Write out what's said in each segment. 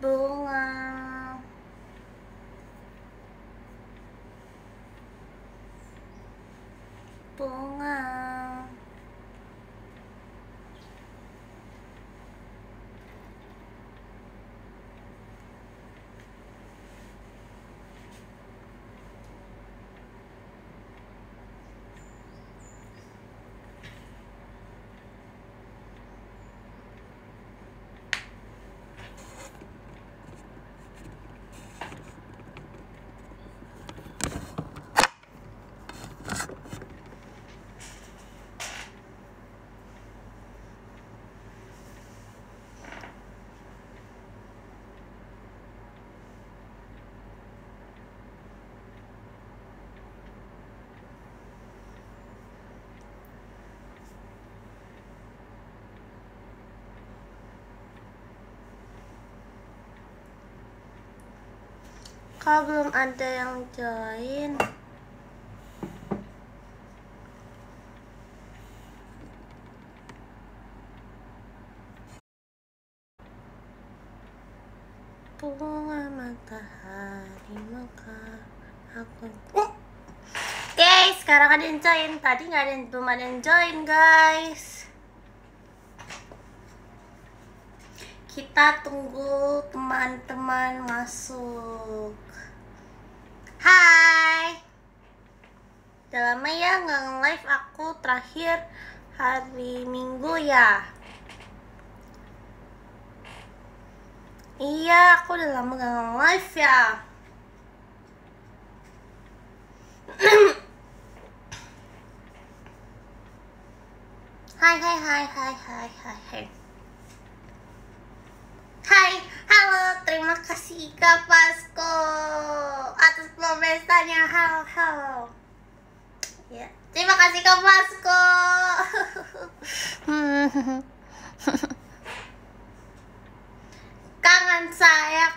bunga. Bunga. Kalau belum ada yang join, bunga matahari maka aku. Guys, sekarang ada yang join. Tadi belum ada yang join, guys. Kita tunggu teman-teman masuk. Hai. Udah lama ya nggak nge-live aku, terakhir hari Minggu ya. Iya, aku udah lama gak nge-live ya. Hai. Hai, halo, terima kasih Kak Pasko atas pemestanya. Halo. Ya, terima kasih Kak Pasko.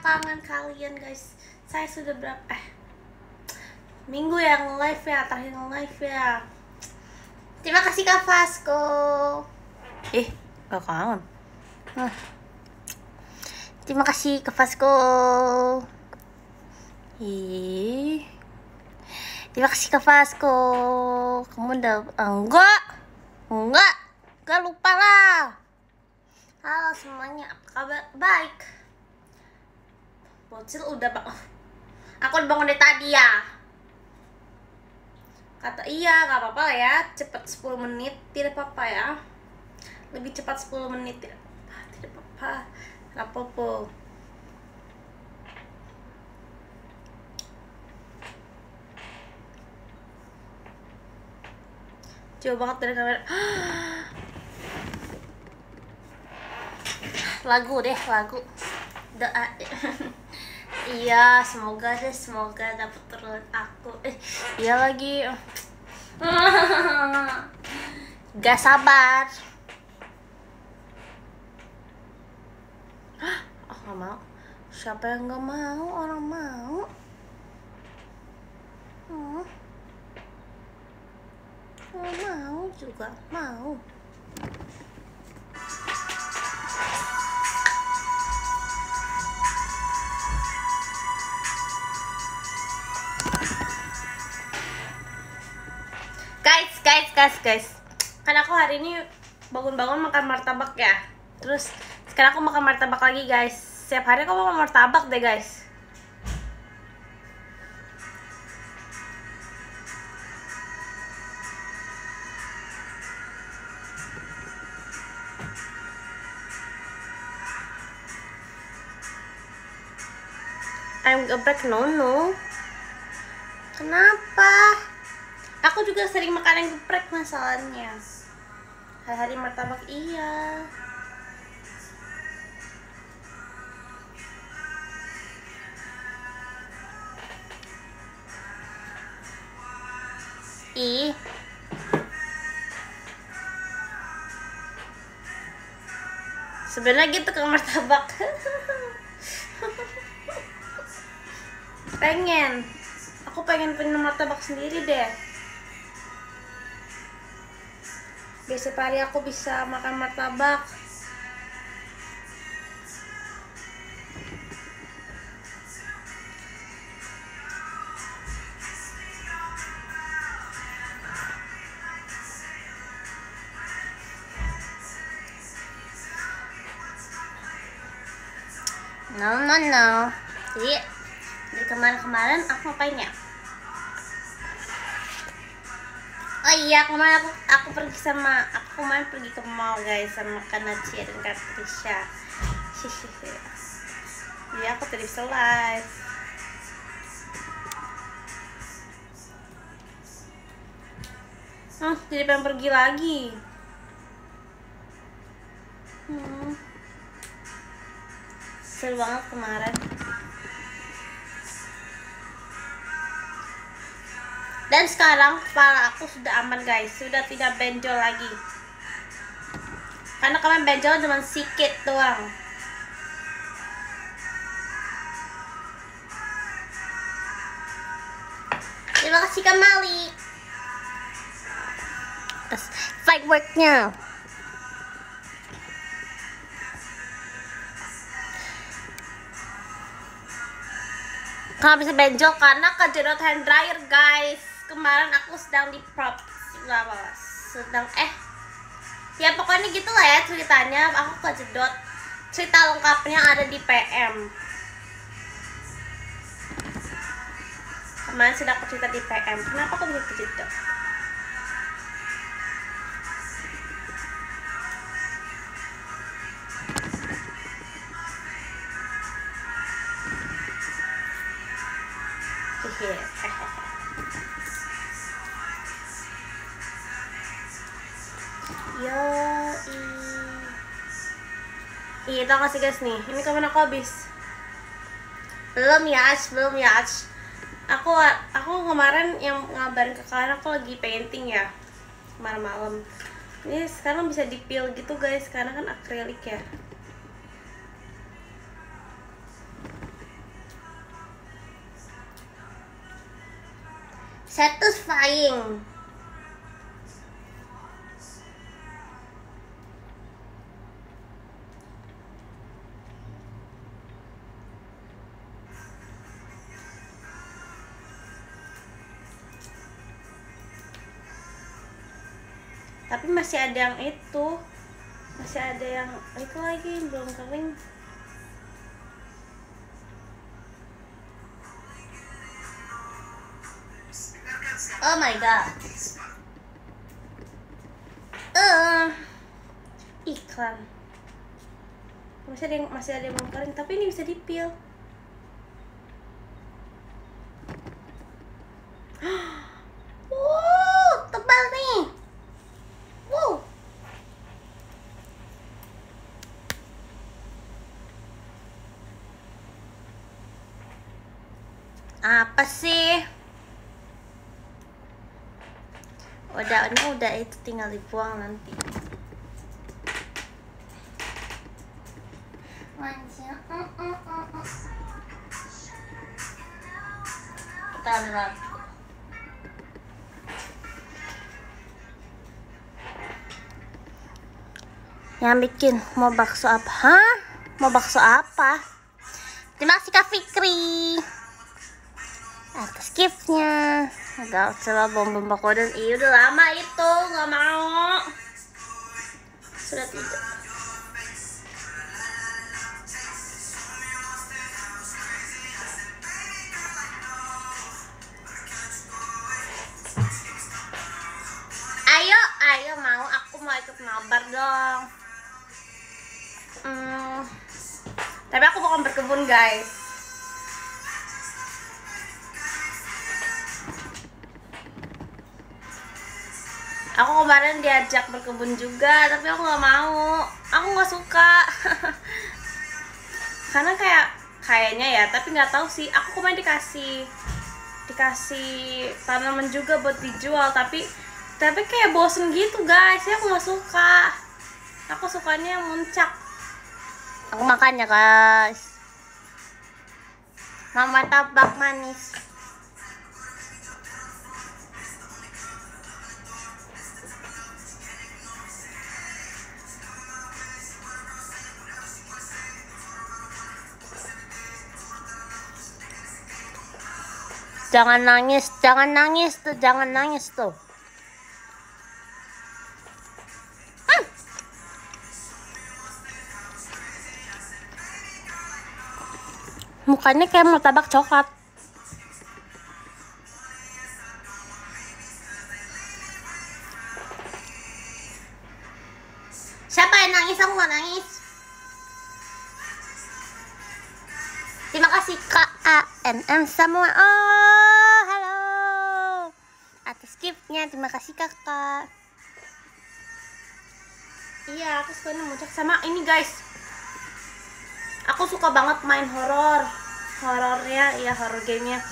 Kangen kalian guys. Saya sudah minggu yang live ya, terakhir live ya. Terima kasih Kak Pasko. Gak kangen. Terima kasih Kak Pasko. Terima kasih Kak Pasko. Kamu udah enggak lupa lah. Halo semuanya, apa kabar? Baik. Bocil udah aku udah bangun dari tadi ya. Kata iya, gak apa-apa lah ya. Cepat 10 menit, tidak apa-apa ya. Lebih cepat 10 menit tidak apa-apa. Gak apa-apa. Jauh banget dari kamera. Lagu doa. Iya, semoga dapat turun aku. Iya lagi. Gak sabar. Gak mau. Siapa yang gak mau? Orang mau. Mau juga mau. Guys. Kan aku hari ini bangun-bangun makan martabak ya. Terus sekarang aku makan martabak lagi guys. Setiap hari aku makan martabak deh guys. I'm geprek no. Kenapa? Aku juga sering makan yang geprek masalahnya. Hari-hari martabak iya. Sebenarnya gitu ke martabak. Aku pengen punya martabak sendiri deh. Biasa hari aku bisa makan martabak. No. Jadi dari kemarin aku ngapain ya? Oh iya, kemarin aku kemarin pergi ke mall guys sama Kanacia dan Katrisha. Jadi aku tadi bisa live. Jadi pengen pergi lagi. Seru banget kemarin. Dan sekarang kepala aku sudah aman guys, sudah tidak benjol lagi. Karena kemarin benjol cuma sedikit doang. Terima kasih Kak Mali. Fireworknya. Kalau bisa benjol karena kejedot hand dryer guys. Kemarin aku sedang di prop ya pokoknya gitulah ya ceritanya. Aku kejedot. Cerita lengkapnya ada di PM. Kemarin sudah aku cerita di PM. Kenapa aku bisa kejedot? Iya, tau gak sih guys nih, ini kapan aku habis? Belum ya. Aku kemarin yang ngabarin ke kalian aku lagi painting ya, malam-malam. Ini sekarang bisa dipil gitu guys, karena kan akrilik ya. Satisfying. Tapi masih ada yang itu, lagi belum kering. Oh my god. Iklan. Masih ada yang belum kering, tapi ini bisa dipil. Tebal nih. Apa sih? Udah itu tinggal dibuang nanti. Kita lihat. Yang bikin mau bakso apa? Hah? Mau bakso apa? Terima kasih Kak Fikri atas giftnya. Agak coba bom bakodan. Udah lama itu, nggak mau. Sudah tidak. Ayo mau, aku mau ikut mabar dong. Tapi aku bukan berkebun guys. Aku kemarin diajak berkebun juga, tapi aku nggak mau. Aku nggak suka. Karena kayaknya ya, tapi nggak tahu sih. Aku kemarin dikasih tanaman juga buat dijual, tapi kayak bosen gitu guys. Ya aku nggak suka. Aku sukanya muncak. Aku makannya guys. Mama tabak manis. Jangan nangis tuh. Mukanya kayak martabak coklat. Siapa yang nangis? Aku nggak nangis. Terima kasih KANM semua. Oh, halo. Atas giftnya, terima kasih kakak. Iya, aku suka muncak sama ini guys. Aku suka banget main horornya, ya horror gamenya.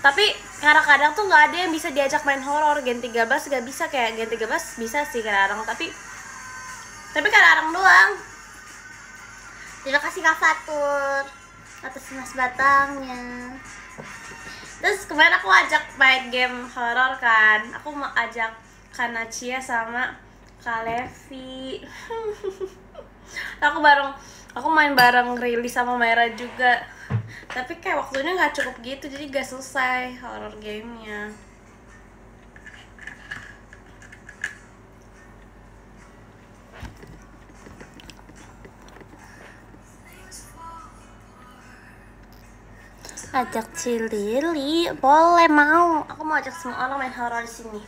Tapi kadang-kadang tuh nggak ada yang bisa diajak main horor. Gen 13 nggak bisa, kayak Gen 13 bisa sih kadang-kadang, tapi kadang-kadang doang. Terima kasih Kak Fatur atas mas batangnya. Terus kemarin aku ajak main game horor kan. Aku mau ajak Kanachia sama Kak Levi. Aku main bareng rilis sama Myra juga. Tapi kayak waktunya nggak cukup gitu, jadi gak selesai horror gamenya. Ajak si Lili, boleh, mau. Aku mau ajak semua orang main horror di sini.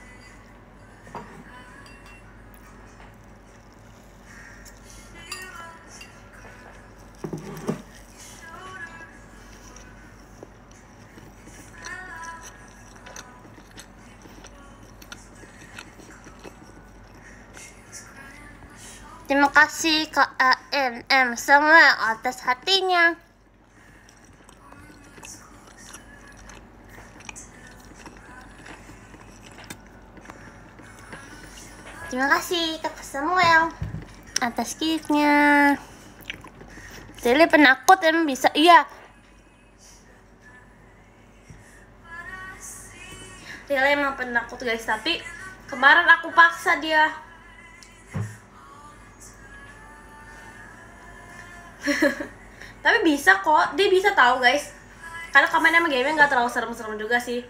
Terima kasih KANM semua atas hatinya. Terima kasih kakak Samuel atas giftnya. Lili penakut emang bisa, iya. Lili emang penakut guys, tapi kemarin aku paksa dia. Tapi bisa kok, dia bisa tahu guys. Karena kemarin emang game-nya nggak terlalu serem-serem juga sih.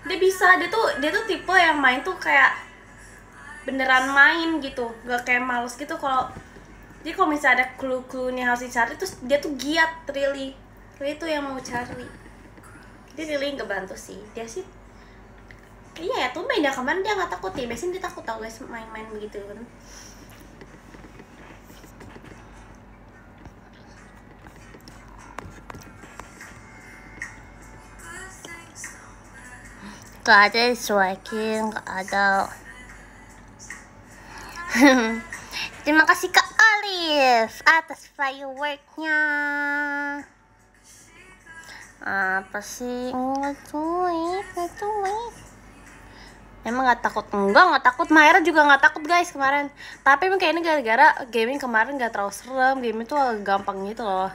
Dia bisa, dia tuh tipe yang main tuh kayak beneran main gitu, gak kayak males gitu. Jadi kalau misalnya ada clue-cluenya harus dicari, terus dia tuh giat, really tuh yang mau cari. Dia really ngebantu sih, dia sih. Iya ya, tuh main dia kemarin dia nggak takut ya, biasanya dia takut tau guys main-main begitu kan. Gak ada dicuekin, gak ada. Terima kasih Kak Olive atas fireworknya. Apa sih? Enggak cuy. Emang gak takut? Enggak takut. Myra juga gak takut guys kemarin. Tapi kayaknya gara-gara gaming kemarin gak terlalu serem. Game itu agak gampang gitu loh.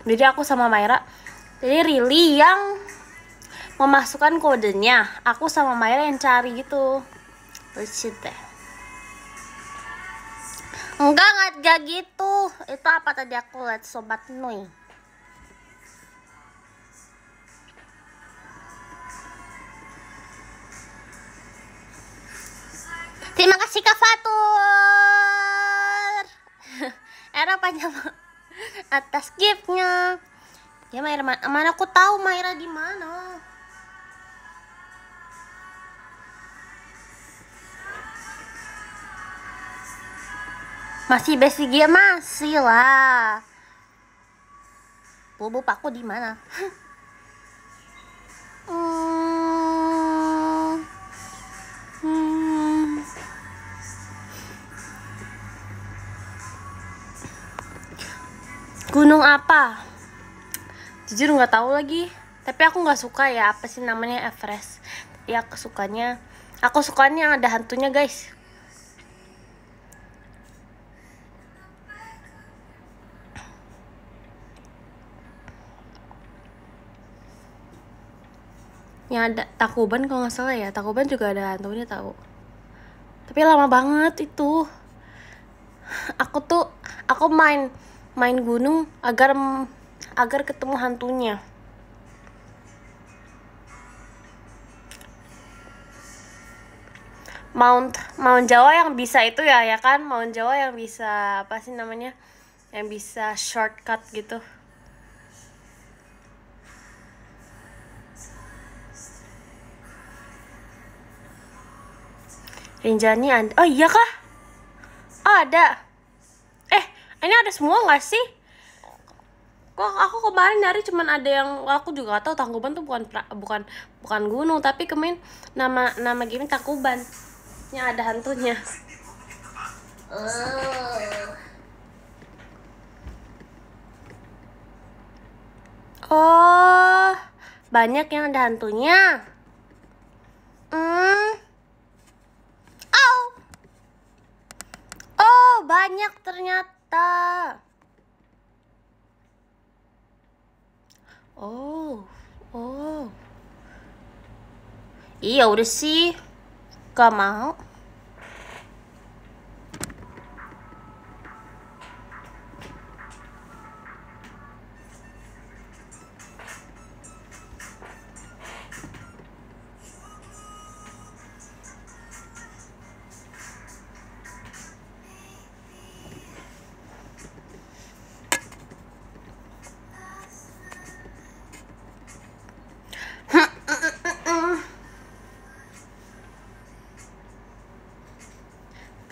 Jadi aku sama Myra, jadi Rili yang memasukkan kodenya, aku sama Myra yang cari gitu. Lucu deh. Enggak gitu. Itu apa tadi aku lihat Sobat Nui. Terima kasih Kak Fatur. Era panjang atas giftnya. Ya Myra, mana aku tahu Myra di mana. Masih basic dia masih lah. Bobo aku di mana? Gunung apa? Jujur nggak tahu lagi. Tapi aku nggak suka ya apa sih namanya Everest. Ya aku sukanya yang ada hantunya guys. Yang ada Tacloban kalau nggak salah ya. Tacloban juga ada hantunya tahu. Tapi lama banget itu. Aku main gunung agar ketemu hantunya. Mount Jawa yang bisa itu ya kan, Mount Jawa yang bisa apa sih namanya, yang bisa shortcut gitu. Rinjani ada. Oh iya kah? Oh, ada. Ini ada semua nggak sih? Kok aku kemarin nyari cuman ada yang aku juga gak tahu. Tangkuban tuh bukan gunung, tapi kemarin nama game Tangkuban. Yang ada hantunya. Oh, banyak yang ada hantunya. Oh, banyak ternyata. Oh. Iya udah sih, gak mau.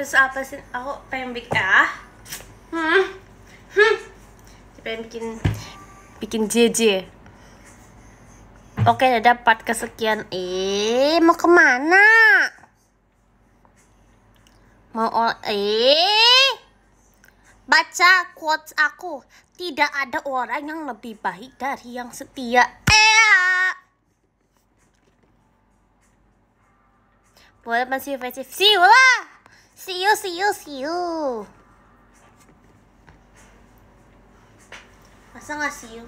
Terus apa sih? Aku pengen bikin pengen bikin JJ. Oke, udah part kesekian. Mau kemana? Baca quotes aku. Tidak ada orang yang lebih baik dari yang setia. Boleh masih efektif. See you lah. See you. Masa nggak see you?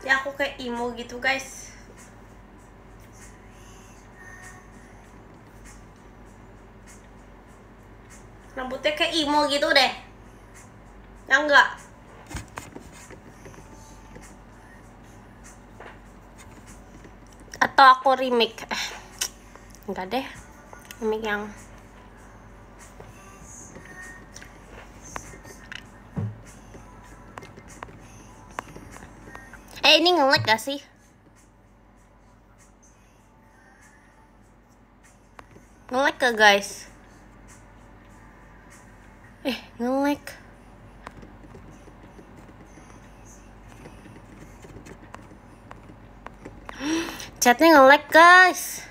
Ya aku kayak emo gitu guys. Rambutnya kayak emo gitu deh. Ya enggak? Atau aku remake? Enggak deh. Remake yang ini nge-lag gak sih? Nge-lag gak guys? Nge-lag. Chatnya nge-lag guys.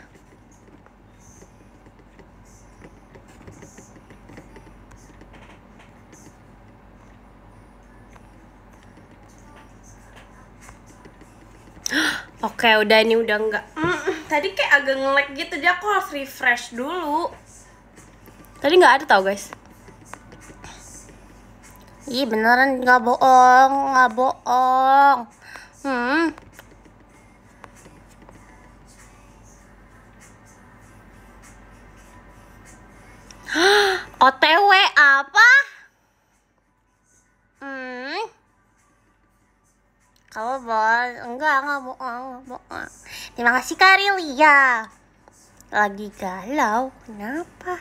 Oke, udah ini udah enggak. Tadi kayak agak nge-lag gitu, jadi aku harus refresh dulu. Tadi nggak ada tau guys. Ih beneran nggak bohong. OTW apa? Kalau enggak bohong. Terima kasih Karilia. Lagi galau, kenapa?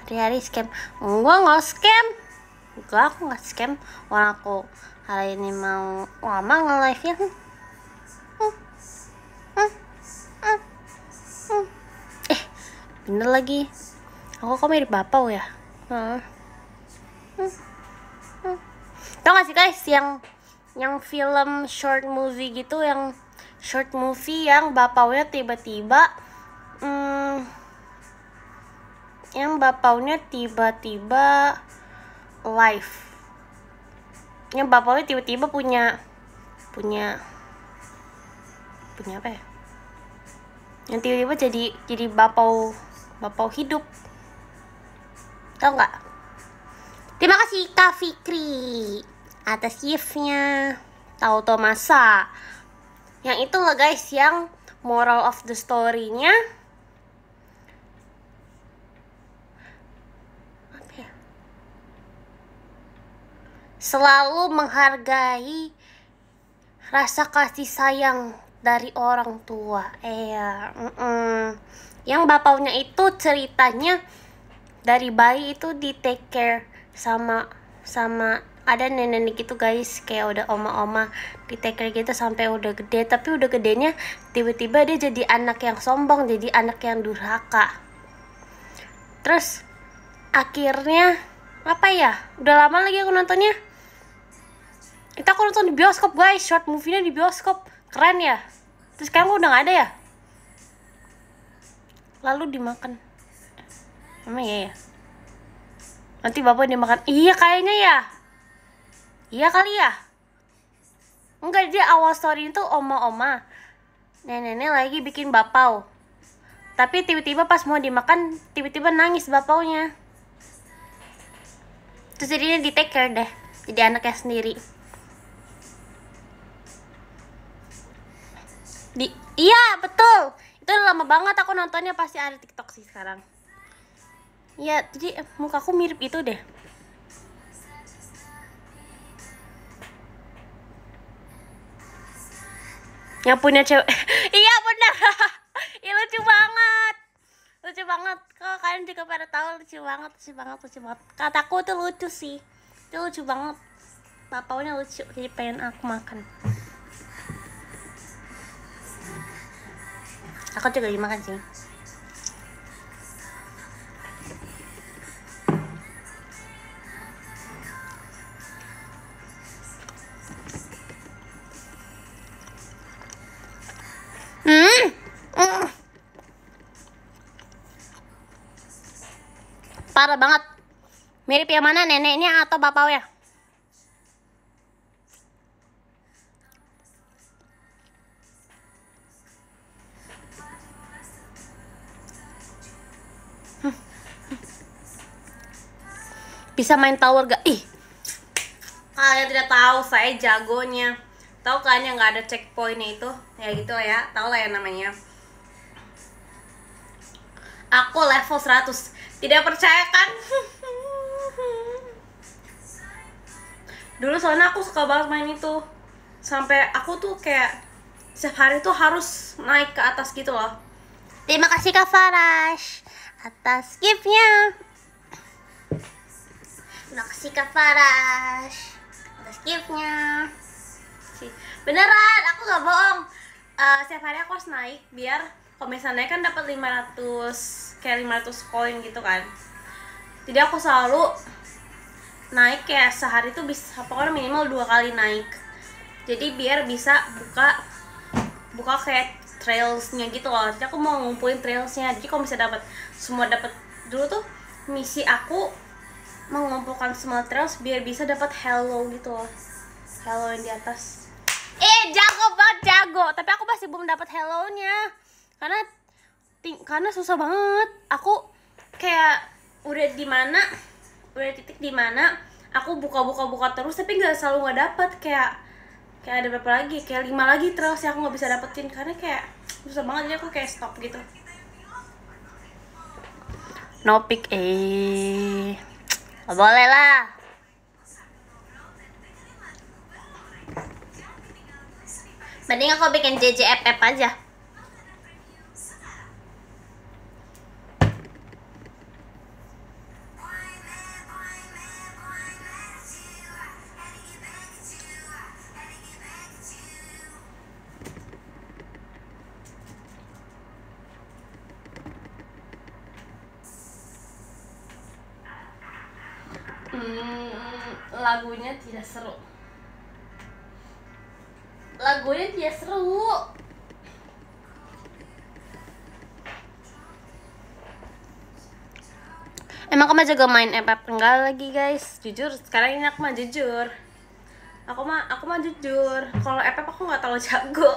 Hari-hari scam. Enggak scam. Aku nggak scam. Orang aku hari ini mau lama nge-live ya. Bener lagi. Aku kok mirip Bapau ya? Tau gak sih guys yang film short movie gitu, yang short movie yang bapaunya tiba-tiba live. Yang bapaunya tiba-tiba punya apa ya? Yang tiba-tiba jadi bapau hidup. Tau nggak? Terima kasih Kak Fikri atas gift-nya. Tahu masa? Yang itu loh guys, yang moral of the story-nya apa ya? Selalu menghargai rasa kasih sayang dari orang tua. Yang bapaunya itu ceritanya dari bayi itu di take care sama ada nenek gitu guys, kayak udah oma-oma di take care gitu sampai udah gede. Tapi udah gedenya tiba-tiba dia jadi anak yang sombong, jadi anak yang durhaka. Terus akhirnya apa ya, udah lama lagi aku nontonnya. Itu aku nonton di bioskop guys, short movie-nya di bioskop, keren ya. Terus sekarang udah gak ada ya, lalu dimakan. Emang ya, nanti bapak dimakan. Iya kayaknya ya, iya kali ya. Enggak, dia awal story itu oma-oma, nenek-nenek lagi bikin bapau. Tapi tiba-tiba pas mau dimakan, tiba-tiba nangis bapaunya. Terus jadinya di take care deh, jadi anaknya sendiri. Iya betul, itu udah lama banget aku nontonnya, pasti ada TikTok sih sekarang. Iya, jadi mukaku mirip itu deh. Yang punya cewek. Iya benar. Iya lucu banget. Lucu banget. Kalau kalian juga pada tahu, lucu banget. Kataku tuh lucu sih. Itu lucu banget. Bapaknya lucu, jadi pengen aku makan. Aku juga dimakan sih. Parah banget. Mirip yang mana, neneknya atau bapaknya? Bisa main tower gak? Ih, kalian tidak tahu saya jagonya. Tahu kan yang nggak ada checkpointnya itu? Ya gitu lah ya, tahu lah ya namanya. Aku level 100. Tidak percaya kan? Dulu soalnya aku suka banget main itu. Sampai aku tuh kayak setiap hari tuh harus naik ke atas gitu loh. Terima kasih Kak Farash atas gift-nya. Terima kasih Kak Farash atas gift-nya. Beneran, aku gak bohong. Setiap hari aku harus naik biar kalau misalnya naik kan dapat 500, kayak 500 koin gitu kan. Jadi aku selalu naik kayak sehari tuh bisa pokoknya minimal 2 kali naik. Jadi biar bisa buka kayak trailsnya gitu loh. Jadi aku mau ngumpulin trailsnya. Jadi kalau bisa dapat dulu tuh misi aku mengumpulkan semua trails biar bisa dapat hello gitu loh. Hello yang di atas. Jago banget, jago. Tapi aku masih belum dapat hello-nya. Karena susah banget. Aku kayak udah titik di mana aku buka terus tapi nggak selalu nggak dapat. Kayak ada berapa lagi? Kayak 5 lagi trails yang aku nggak bisa dapetin karena kayak susah banget, jadi aku kayak stop gitu. No pick boleh lah. Mending aku bikin JJFF aja. Lagunya tidak seru. Emang kamu juga main FF enggak lagi guys? Jujur sekarang ini aku mah jujur. Aku mah jujur. Kalau FF aku nggak terlalu jago.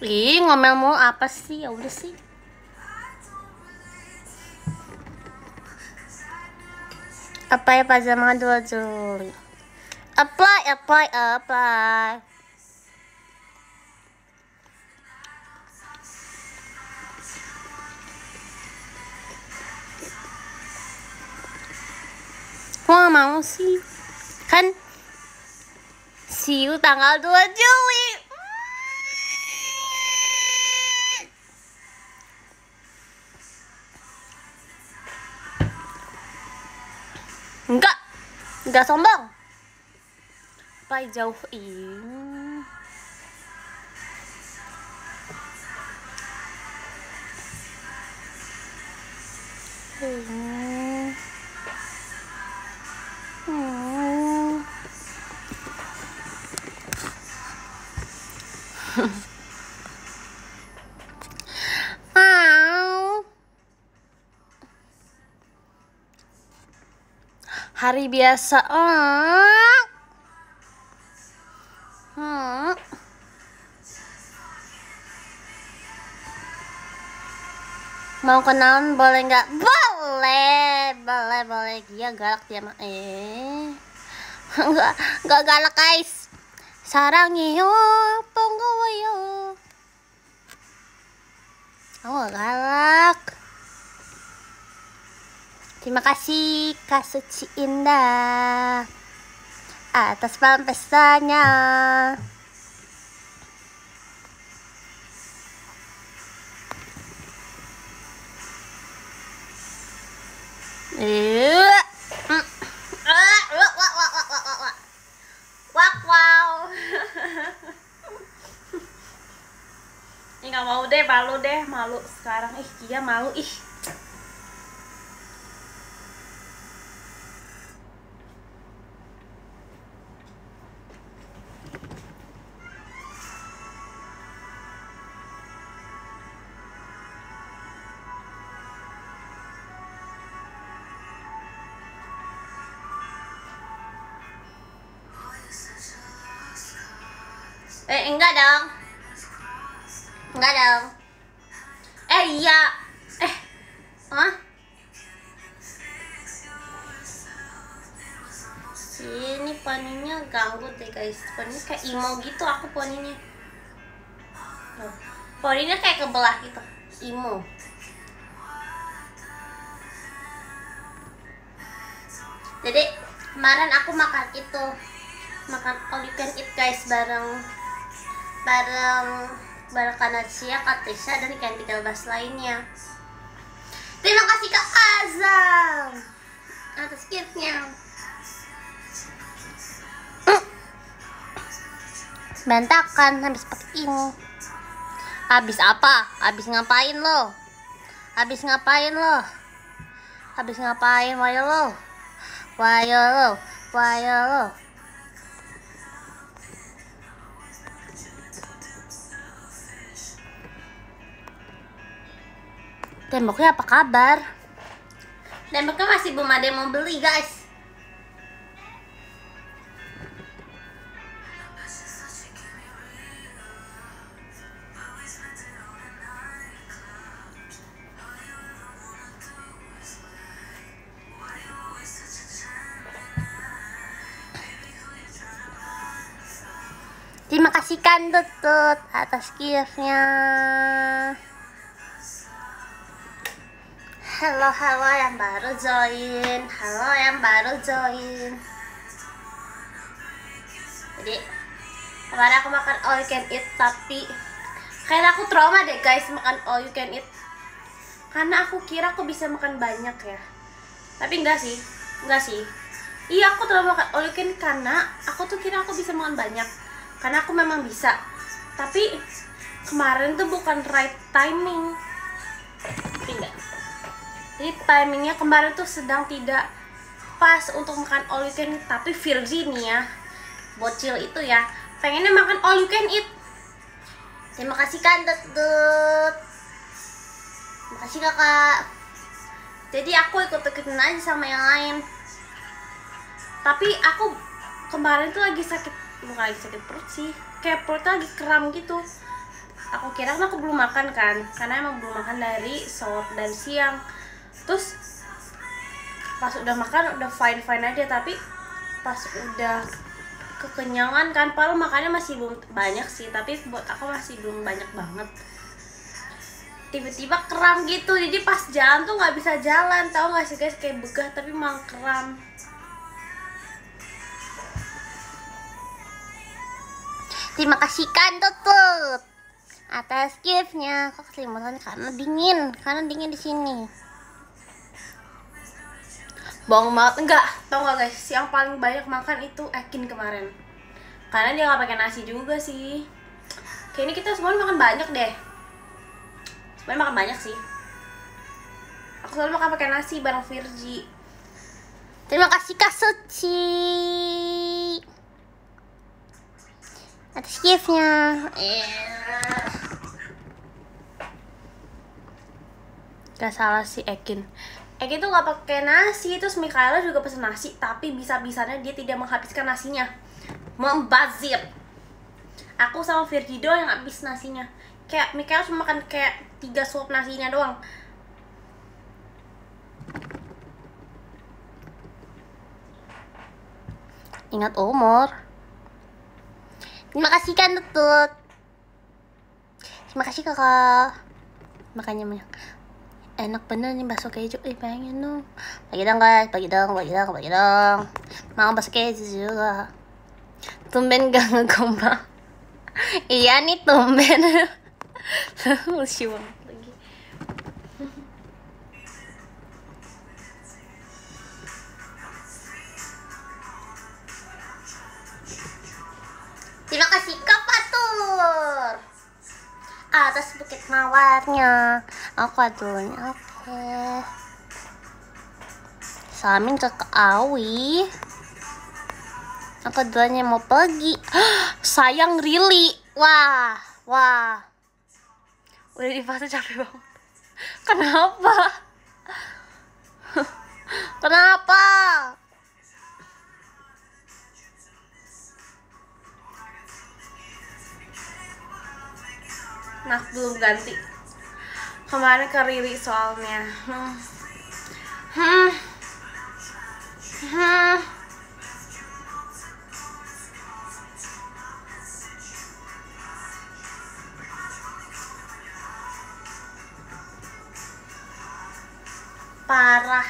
Ih, ngomel mau apa sih? Ya udah sih. Apply pajama 2 Juli. Apply. Wah, mau sih. Kan see you tanggal 2 Juli. Enggak sombong. Play jauh ini. Hari biasa. Mau kenalan boleh nggak? Boleh. Dia galak dia mah. Nggak galak guys. 사랑해요, 반가워요. Aku nggak galak. Terima kasih Kak Suci Indah atas pesannya. Wow. Ini nggak mau deh, malu sekarang. Dia malu Enggak dong. Iya. Ini poninya ganggu deh guys. Poninya kayak emo gitu aku poninya. Poninya kayak kebelah gitu. Emo. Jadi kemarin aku makan all you can eat guys bareng Kanacia, Kak Tisha, dan Candy Bas lainnya. Terima kasih Kak Azam atas giftnya. Berantakan habis pakai ini. Habis apa? Habis ngapain lo? Wayo lo. Temboknya apa kabar? Temboknya masih belum ada yang mau beli guys. Terima kasih Kan Tutut atas giftnya. Halo yang baru join. Jadi kemarin aku makan all you can eat, tapi kayaknya aku trauma deh guys makan all you can eat. Karena aku kira aku bisa makan banyak ya. Tapi enggak sih. Iya, aku trauma makan all you can eat karena aku tuh kira aku bisa makan banyak. Karena aku memang bisa. Tapi kemarin tuh bukan right timing. Tidak. Jadi timingnya kemarin tuh sedang tidak pas untuk makan all you can eat. Tapi Virginia, bocil itu ya, pengennya makan all you can eat. Terima kasih Kan Tutut. Terima kasih kakak. Jadi aku ikut-ikutin aja sama yang lain. Tapi aku kemarin tuh lagi bukan lagi sakit perut sih, kayak perutnya lagi kram gitu. Aku kira kan aku belum makan kan, karena emang belum makan dari siang. Terus pas udah makan udah fine aja, tapi pas udah kekenyangan kan, padahal makannya masih belum banyak sih, tapi buat aku masih belum banyak banget. Tiba-tiba kram gitu, jadi pas jalan tuh nggak bisa jalan, tahu nggak sih guys, kayak begah tapi emang kram. Terima kasih Kan Tutut atas giftnya. Kok keselimutan karena dingin di sini. Bohong banget. Enggak, tau gak guys, yang paling banyak makan itu Ekin kemarin. Karena dia gak pakai nasi juga sih. Kayaknya kita semua makan banyak deh. Sebenernya makan banyak sih. Aku selalu makan pakai nasi bareng Virgi. Terima kasih Kak Suci atas giftnya. Gak salah sih Ekin. Ekin tuh gak pakai nasi. Terus Mikaela juga pesen nasi, tapi bisa-bisanya dia tidak menghabiskan nasinya. Membazir. Aku sama Virgi doang yang habis nasinya. Kayak Mikaela cuma makan kayak 3 suap nasinya doang. Ingat umur. Terima kasih kan Tutut. Terima kasih kakak. Makanya banyak. Enak bener nih bakso keju. Pengen dong. Bagi dong guys. Bagi dong. Mau bakso keju juga. Tumben gak ngegombal. Iya nih tumben. Lucu banget lagi. Terima kasih Kak Fatur atas bukit mawarnya. Aku adunya oke. Salamin ke Kak Awi. Aku duanya mau pergi. Sayang really. Wah. Udah di fase capek banget. Kenapa? Kenapa? Nah, belum ganti. Kemarin ke Riri soalnya. Parah.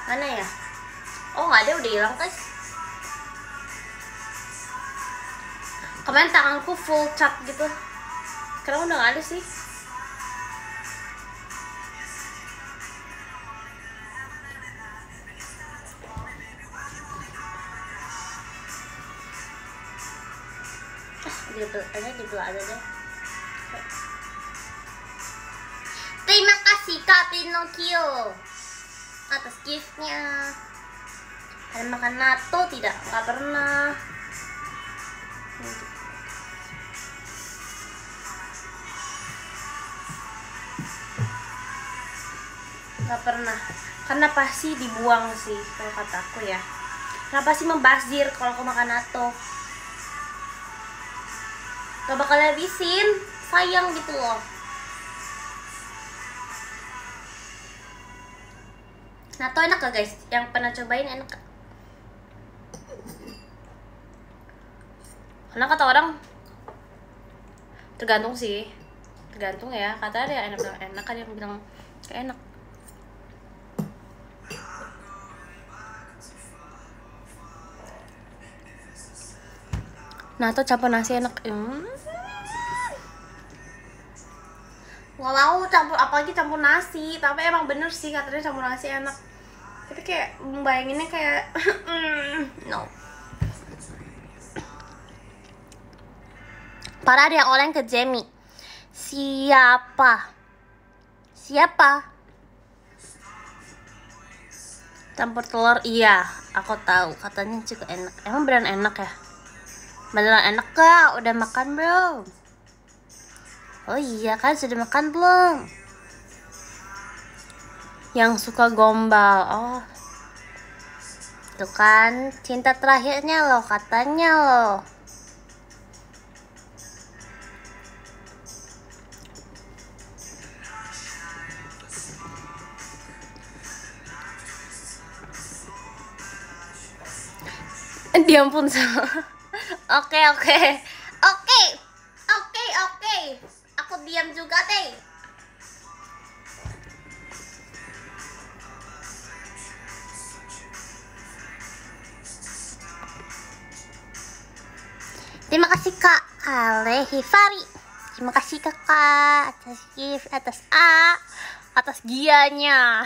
Mana ya? Oh nggak ada, udah hilang guys. Kemarin tanganku full cat gitu. Sekarang udah nggak ada sih. Dibelah aja deh. Terima kasih Kak Pinocchio atas giftnya. Ada makan natto tidak? Nggak pernah. Nggak pernah. Karena pasti dibuang sih kalau kataku ya. Kenapa sih membazir kalau aku makan natto? Gak bakal habisin, sayang gitu loh. Natto enak gak guys? Yang pernah cobain enak gak? Karena kata orang tergantung sih, tergantung ya. Kata ada yang enak, ada yang bilang kayak enak. Natto campur nasi enak. Walau campur apalagi campur nasi, tapi emang bener sih katanya campur nasi enak. Tapi kayak membayanginnya kayak no. Parah ada yang oleng ke Jamie. Siapa? Campur telur, iya, aku tahu. Katanya juga enak. Emang beneran enak ya? Beneran enak gak? Udah makan belum? Oh iya kan, sudah makan belum? Yang suka gombal. Oh, itu kan cinta terakhirnya loh, katanya loh. Diampun sama. Oke. Aku diam juga deh. Terima kasih Kak Alehifari. Terima kasih kakak atas gift, atas gianya.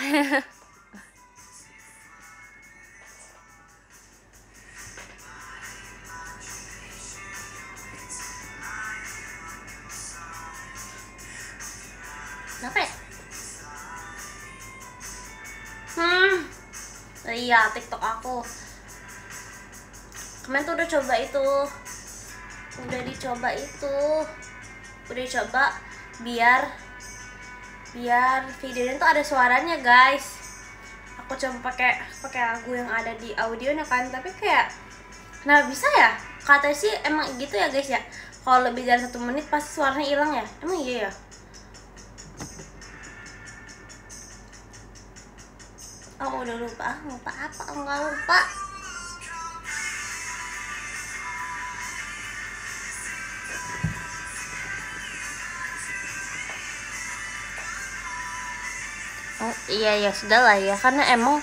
Kenapa ya? Iya, TikTok aku kemarin tuh udah dicoba biar videonya tuh ada suaranya guys. Aku coba pakai lagu yang ada di audionya kan, tapi kayak kenapa bisa ya? Katanya sih emang gitu ya guys ya, kalau lebih dari 1 menit pasti suaranya hilang ya. Emang iya ya? Oh udah lupa apa? Enggak lupa. Oh iya ya sudah lah ya, karena emang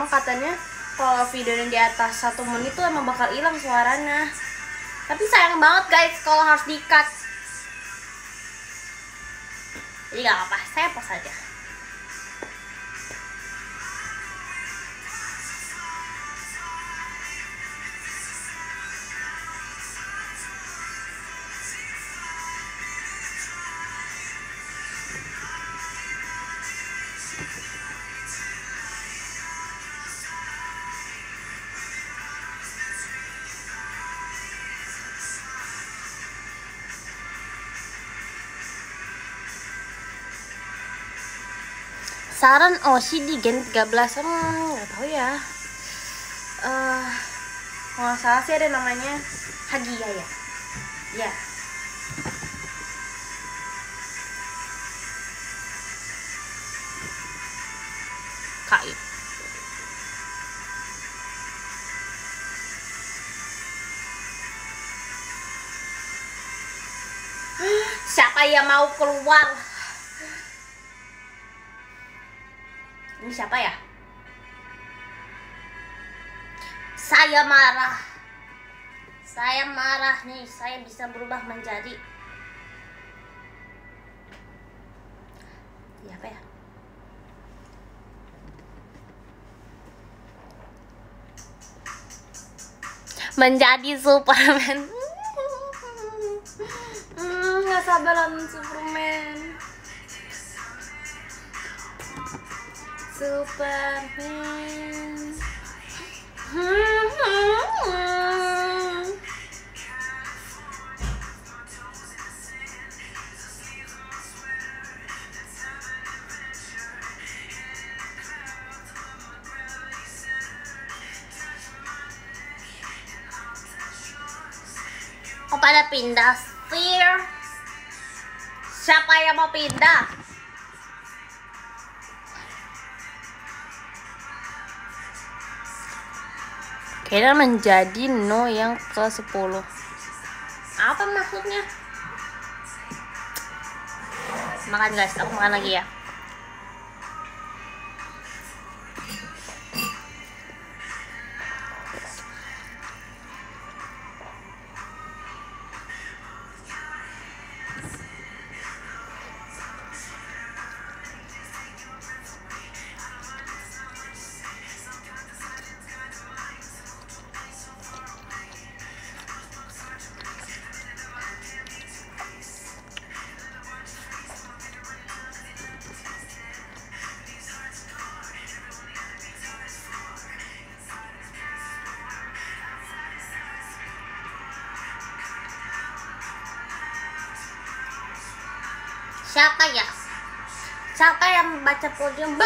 katanya kalau videonya di atas 1 menit tuh emang bakal hilang suaranya. Tapi sayang banget guys kalau harus di-cut. Jadi gak apa-apa, saya pause aja. Saran Oshi di Gen 13, nggak tahu ya. Kalau nggak salah sih ada namanya Hagia ya. Ya. Kai. Siapa yang mau keluar? Ini siapa ya? Saya marah nih. Saya bisa berubah menjadi apa ya? Menjadi Superman. Nggak sabar nonton Superman. Oh, pada pindah sphere. Siapa yang mau pindah? Kayaknya menjadi No yang ke-10. Apa maksudnya? Makan guys, aku makan lagi ya. Siapa ya? Siapa yang baca podium?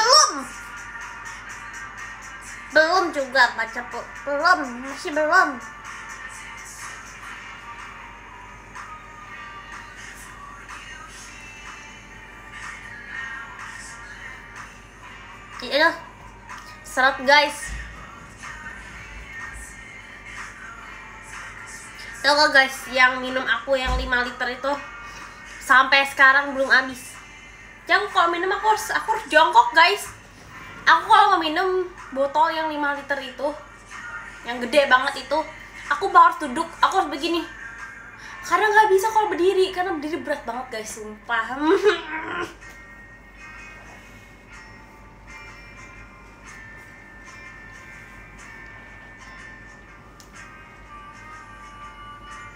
Belum juga baca masih belum. Iya, seret guys. Tahu guys, yang minum aku yang 5 liter itu sampai sekarang belum habis. Jadi kalau minum aku harus jongkok guys. Aku kalau mau minum botol yang 5 liter itu, yang gede banget itu, aku harus duduk, aku harus begini. Karena nggak bisa kalau berdiri, karena berdiri berat banget guys, sumpah.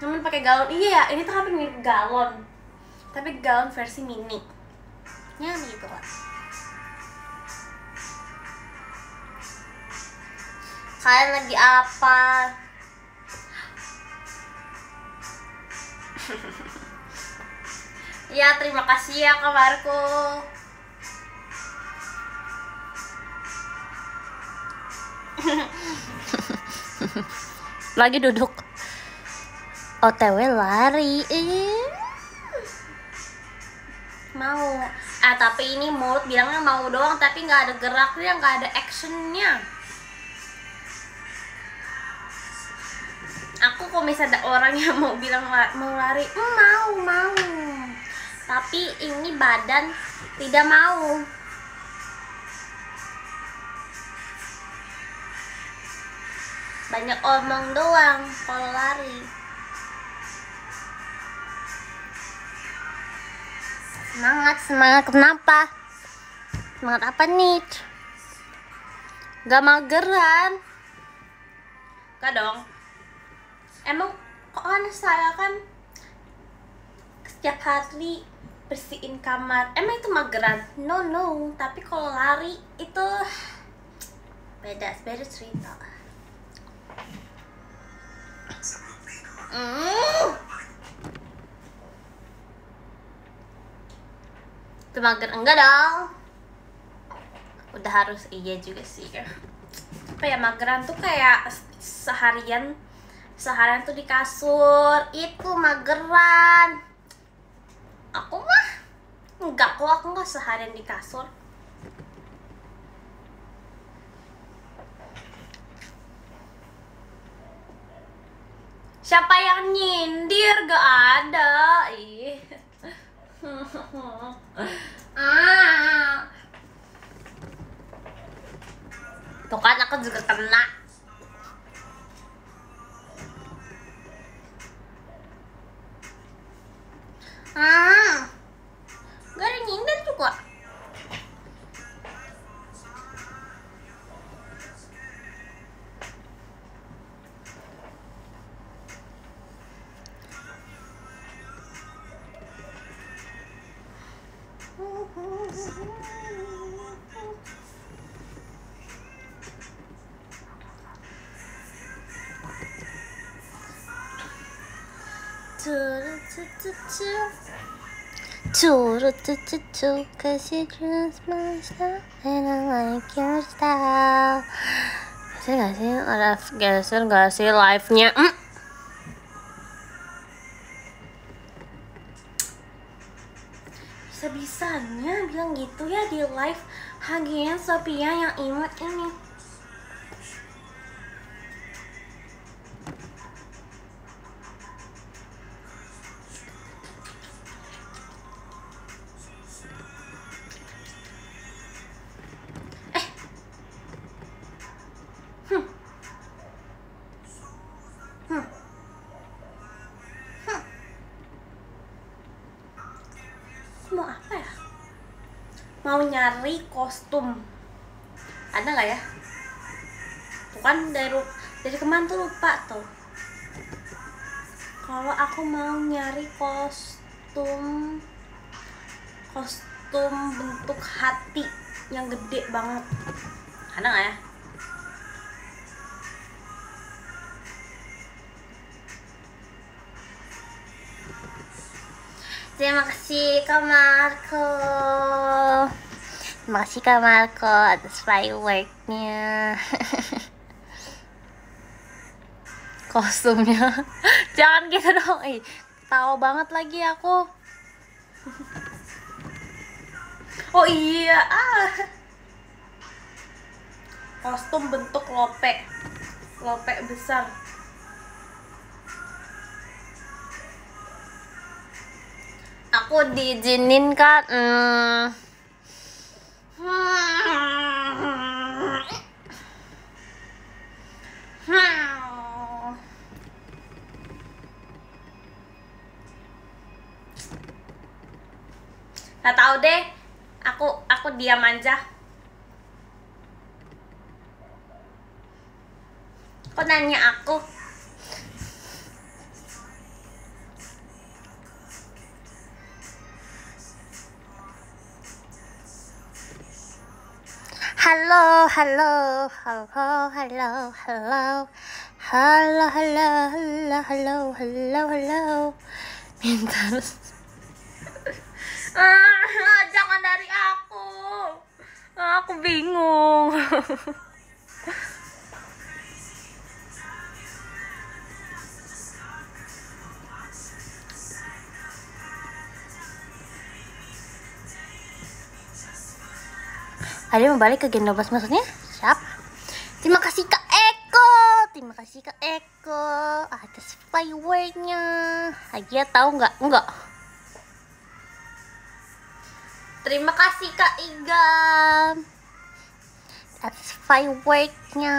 Cuman pakai galon. Iya ya, ini tuh hampir mirip galon, tapi galon versi mini. Ya gitu lah. Kalian lagi apa? Ya, terima kasih ya Kak Marco. Lagi duduk. OTW lari. Mau. Tapi ini mulut bilangnya mau doang, tapi nggak ada geraknya, nggak ada actionnya. Aku kalau misalnya ada orang yang mau bilang mau lari, mau. Tapi ini badan tidak mau. Banyak omong doang kalau lari. Semangat kenapa? Semangat apa nih? Gak mageran? Gak dong. Emang kok kan saya kan setiap hari bersihin kamar, emang itu mageran? No. Tapi kalau lari itu beda cerita. Itu mager enggak dong? Udah harus iya juga sih. Apa ya, mageran tuh kayak seharian tuh di kasur, itu mageran. Aku mah enggak kok, aku nggak seharian di kasur. Siapa yang nyindir? Gak ada. Ih. Tuh kan aku juga kena. Gak ada nyindir juga. Cause you just my style and I like your style. Geser gak sih? Ada geser gak sih live-nya? Bisa-bisanya bilang gitu ya di live. Hagian Sophia yang imut ini. Mau apa ya? Mau nyari kostum. Ada nggak ya? Tuh kan dari kemarin tuh lupa tuh. Kalau aku mau nyari kostum bentuk hati yang gede banget, ada nggak ya? Terima kasih Kak Marco. Terima kasih Kak Marco atas fireworknya. Kostumnya jangan gitu dong. Tahu banget lagi aku. Oh iya, kostum bentuk lope besar. Aku diizinin kan. Gak tahu deh. Aku diam aja. Kok nanya aku? Halo, halo, halo, halo, halo, halo, halo, halo, halo, halo, halo. Minta. Jangan dari aku. Aku bingung. Ada yang mau balik ke Gen 12 maksudnya? Siapa? Terima kasih Kak Eko. Terima kasih Kak Eko atas fireworknya. Agia tahu nggak? Enggak. Terima kasih Kak Iga atas fireworknya.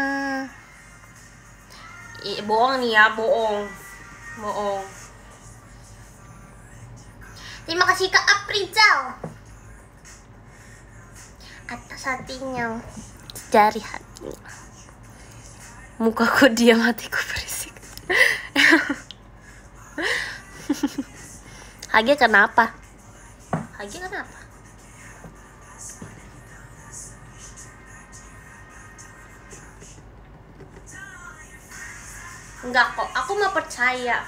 Bohong nih ya, bohong. Terima kasih Kak Aprizal atas hatinya, dari hatinya. Mukaku diam, hatiku berisik. Hage kenapa? Enggak kok, aku mau percaya.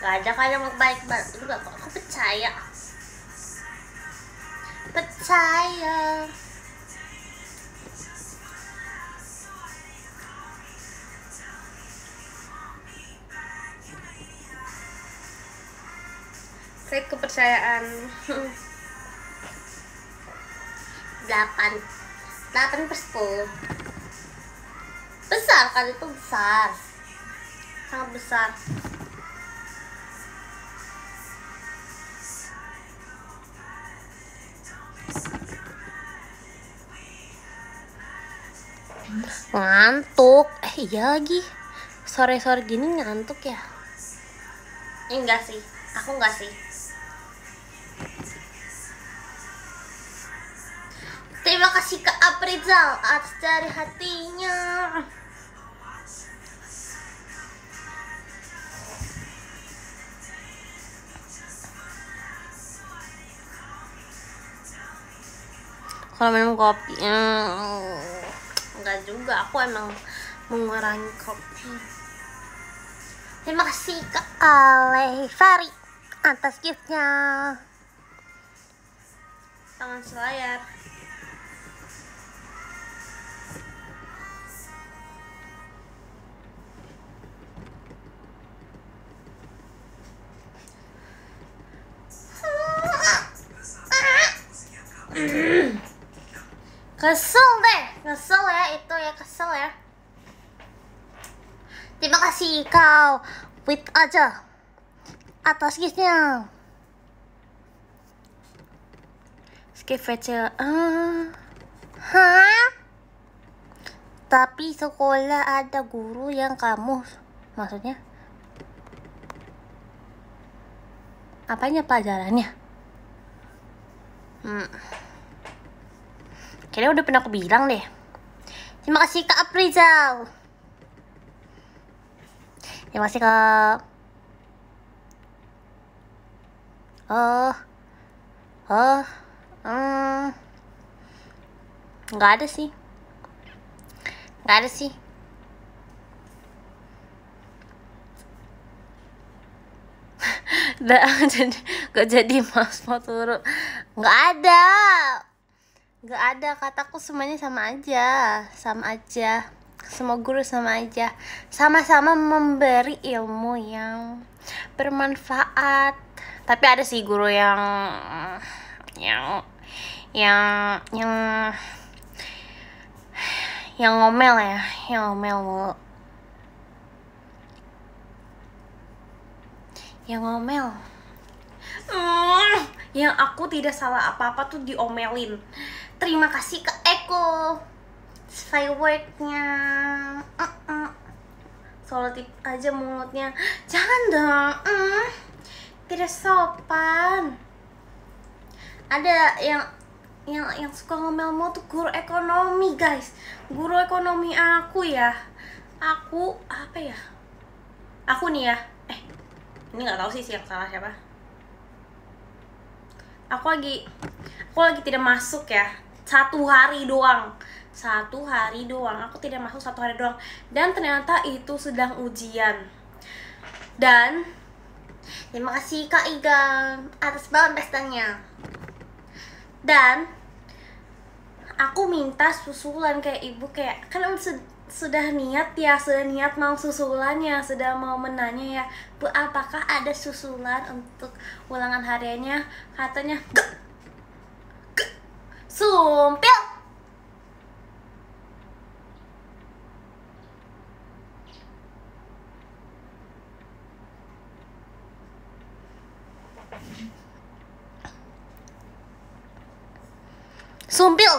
Gak ada kan yang baik banget. Enggak kok, aku percaya. Saya kepercayaan. 8/10. Besar kan, itu besar. Sangat besar. Ngantuk. Iya lagi. Sore-sore gini ngantuk ya? Enggak sih. Aku enggak sih. Terima kasih Kak Aprizal atas dari hatinya. Kalau minum kopi, enggak juga. Aku emang mengurangi kopi. Terima kasih Kak Alefari atas giftnya. Tangan selayar. Kesel ya itu ya, kesel ya. Terima kasih kau wait aja atas giftnya. Skip VC. Tapi sekolah ada guru yang kamu, maksudnya apanya pelajarannya? Kayaknya udah pernah aku bilang deh. Terima kasih Kak Aprizal. Terima kasih Kak. Nggak ada sih. Gak jadi mas mau turun. Nggak ada, kataku semuanya sama aja. Semua guru sama aja, sama-sama memberi ilmu yang bermanfaat. Tapi ada sih guru yang ngomel ya, yang ngomel mulu. Yang aku tidak salah apa-apa tuh diomelin. Terima kasih Kak Eko fireworknya. Selotip aja mulutnya. Jangan dong. Tidak sopan. Ada yang suka ngomel mau tuh guru ekonomi, guys. Guru ekonomi aku ya. Aku apa ya? Aku nih ya. Ini nggak tahu sih yang salah siapa. Aku lagi tidak masuk ya. 1 hari doang. 1 hari doang. Aku tidak masuk 1 hari doang. Dan ternyata itu sedang ujian. Dan terima kasih Kak Iga atas balon pestanya. Dan aku minta susulan kayak ibu, kayak kan sudah niat mau susulannya, sudah mau menanya ya, Bu, apakah ada susulan untuk ulangan hariannya? Katanya sumpil. Sumpil.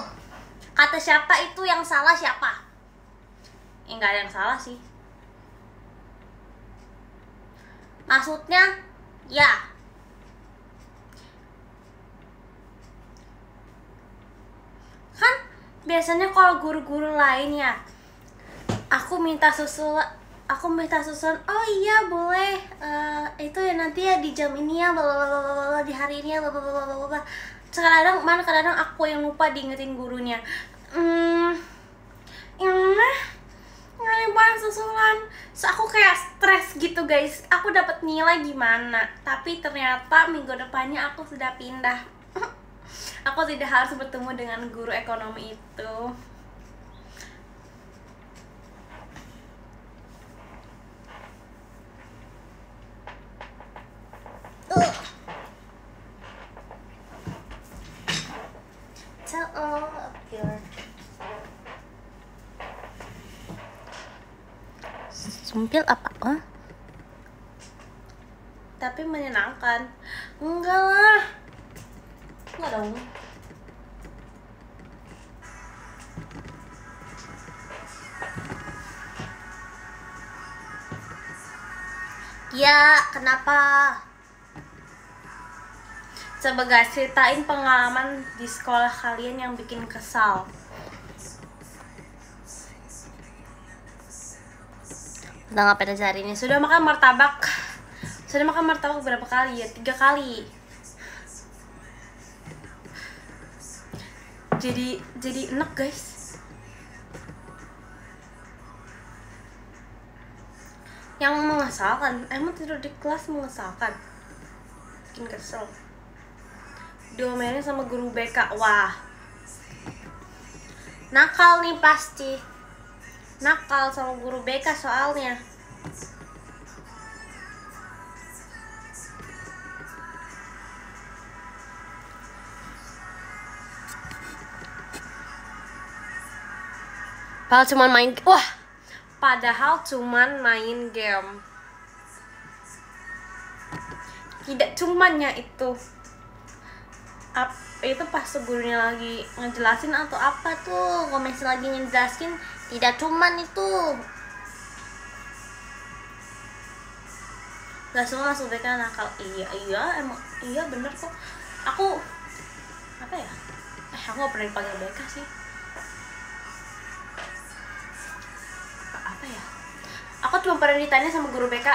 Kata siapa itu, yang salah siapa? Nggak ada yang salah sih. Maksudnya ya. Kan biasanya kalau guru-guru lain ya, aku minta susulan, oh iya boleh, itu ya nanti ya di jam ini ya, blablabla, di hari ini ya, blablabla. Kadang aku yang lupa diingetin gurunya. Nggak susulan. So, aku kayak stres gitu guys. Aku dapat nilai gimana? Tapi ternyata minggu depannya aku sudah pindah. Aku tidak harus bertemu dengan guru ekonomi itu. Tell all of your sumpil apa? Tapi menyenangkan. Enggak lah. Enggak dong. Ya, kenapa? Coba guys, ceritain pengalaman di sekolah kalian yang bikin kesal. Udah ngapain aja hari ini? Sudah makan martabak berapa kali ya? 3 kali. Jadi enak guys. Yang mengesalkan, emang tidur di kelas mengesalkan, bikin kesel. Diomelin sama guru BK. Wah, nakal nih pasti. Nakal sama guru BK soalnya. Padahal cuman main game. Tidak cumannya itu. Itu pas gurunya lagi ngejelasin atau apa tuh, komisi lagi ngejelasin, tidak cuman itu. Gak semua masuk BK nakal. Iya bener kok. Aku apa ya? Aku gak pernah dipanggil BK sih. Apa ya? Aku cuma pernah ditanya sama guru BK,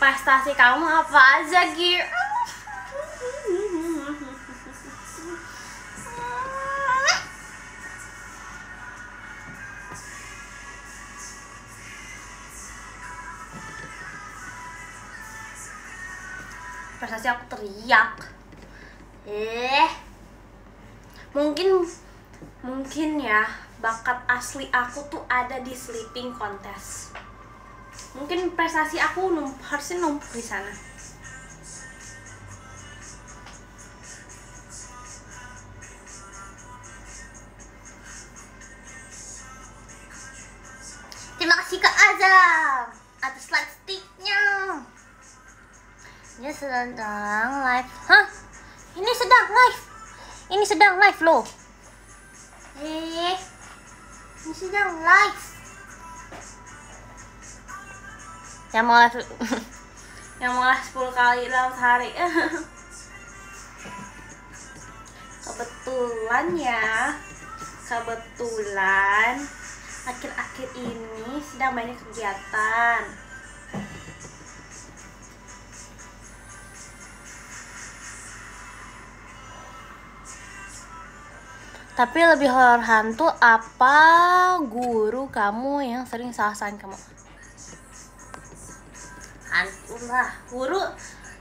prestasi kamu apa aja, Gir? Prestasi aku teriak. Mungkin ya, bakat asli aku tuh ada di sleeping contest. Mungkin prestasi aku harusnya numpuk di sana. Terima kasih Kak Azam atas like sticknya. Ini sedang live. Hah? Ini sedang live loh. Ini sedang live. Yang mau live 10 kali dalam sehari. kebetulan akhir-akhir ini sedang banyak kegiatan. Tapi lebih horor hantu apa guru kamu yang sering salah-salahin kamu? Hantu lah,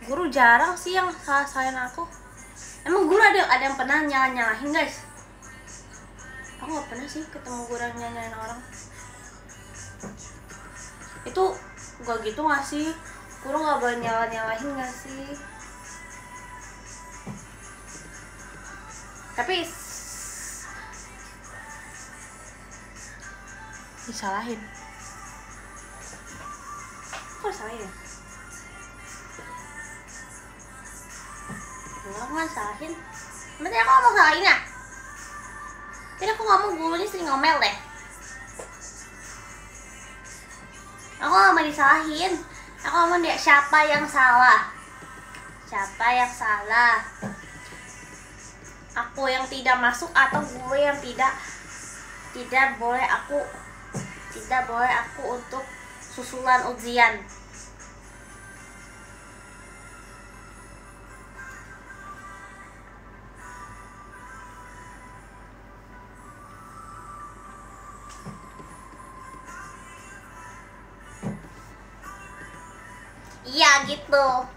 guru jarang sih yang salah-salahin aku. Emang guru ada yang pernah nyalahin guys? Aku nggak pernah sih ketemu guru yang nyalahin orang. Itu gak gitu nggak sih? Guru nggak boleh nyalahin nggak sih? Tapi disalahin. Kok disalahin? Enggak, aku nggak salahin. Berarti aku ngomong salahin ya? Jadi aku ngomong gurunya sering ngomel deh. Aku nggak mau disalahin. Aku ngomong dia siapa yang salah. Siapa yang salah? Aku yang tidak masuk atau gue yang tidak boleh aku untuk susulan ujian. Iya gitu.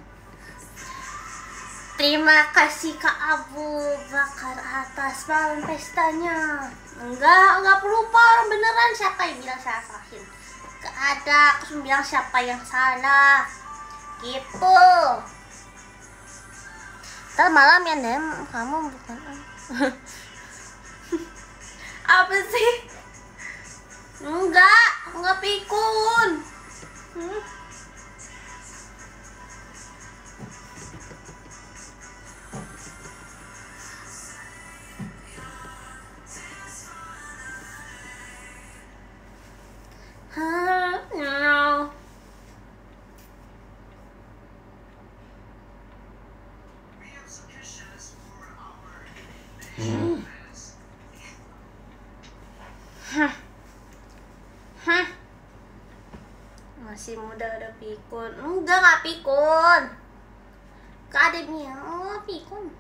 Terima kasih Kak Abu Bakar atas malam pestanya. Enggak pelupa orang beneran. Siapa yang bilang saya salahin? Gak ada, aku cuma bilang siapa yang salah gitu. Ntar malam ya Nem, kamu bukan apa sih? Enggak pikun. No. Masih muda udah pikun. Enggak pikun. Kak Ademia, pikun.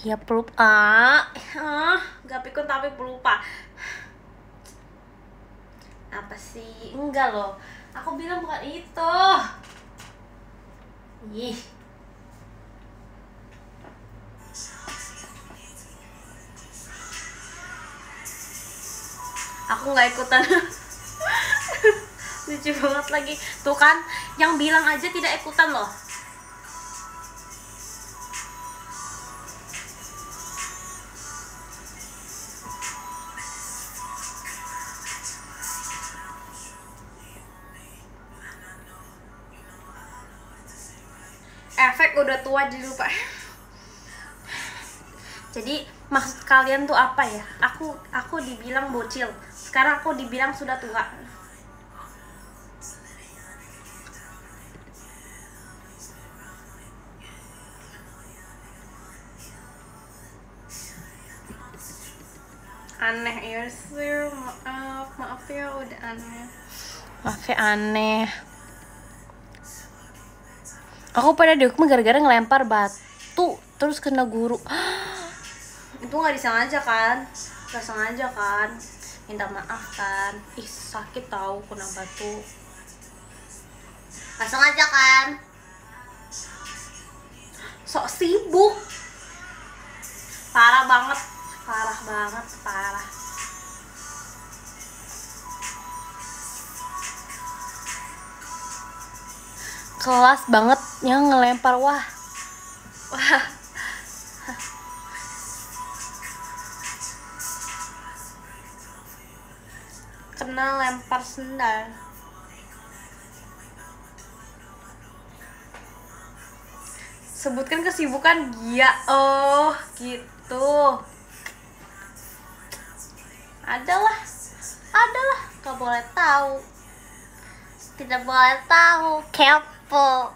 Kia pelupa. Gak pikun tapi pelupa. Apa sih? Enggak loh. Aku bilang bukan itu. Ih. Aku nggak ikutan. Lucu banget lagi. Tuh kan, yang bilang aja tidak ikutan loh. Efek udah tua jadi lupa. Jadi maksud kalian tuh apa ya? Aku dibilang bocil. Sekarang aku dibilang sudah tua. Aneh ya sih. Maaf ya udah aneh. Maaf ya aneh. Aku pada dihukum gara-gara ngelempar batu terus kena guru. Itu nggak disengaja kan? Nggak sengaja kan? Minta maaf kan? Ih sakit tahu kena batu. Nggak sengaja kan? Sok sibuk. Parah banget. Kelas banget yang ngelempar, wah. Kena lempar sendal. Sebutkan kesibukan Gia. Oh, gitu. Adalah. Kau boleh tahu. Tidak boleh tahu. Kepo.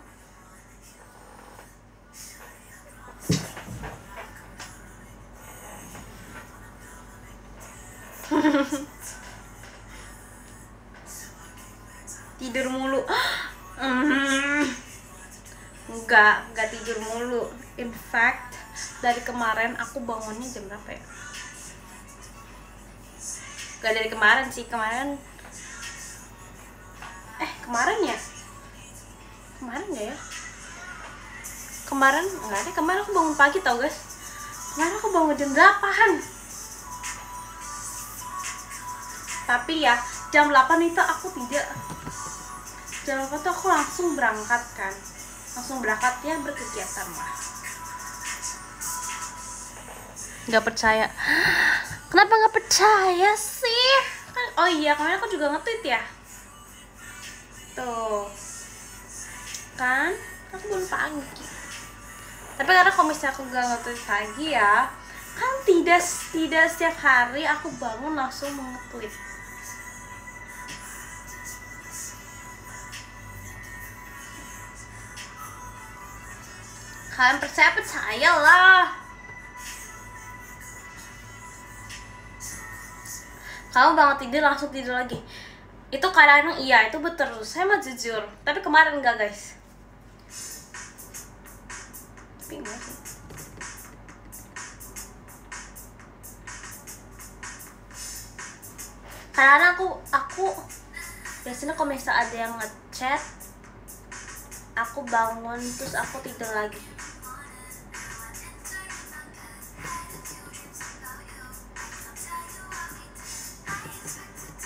Tidur mulu. Enggak tidur mulu. In fact, dari kemarin aku bangunnya jam berapa ya? Gak dari kemarin sih, kemarin ya? Kemarin gak ya? Kemarin aku bangun pagi tau guys. Kemarin aku bangun jam 8-an. Tapi ya, jam 8 itu aku tidak. Jam 8 tuh aku langsung berangkat kan. Langsung berangkat ya, berkegiatan lah. Gak percaya. Kenapa gak percaya sih? Oh iya, kemarin aku juga nge-tweet ya. Tuh. Kan? Aku belum pagi. Tapi karena kalau misalnya aku gak nge-tweet pagi ya, kan tidak setiap hari aku bangun langsung nge-tweet. Kalian percaya lah. Kamu bangun tidur langsung tidur lagi. Itu kadang iya, itu betul. Saya mah jujur. Tapi kemarin enggak guys. Tapi enggak sih. Karena aku biasanya kalau misalnya ada yang ngechat, aku bangun terus aku tidur lagi.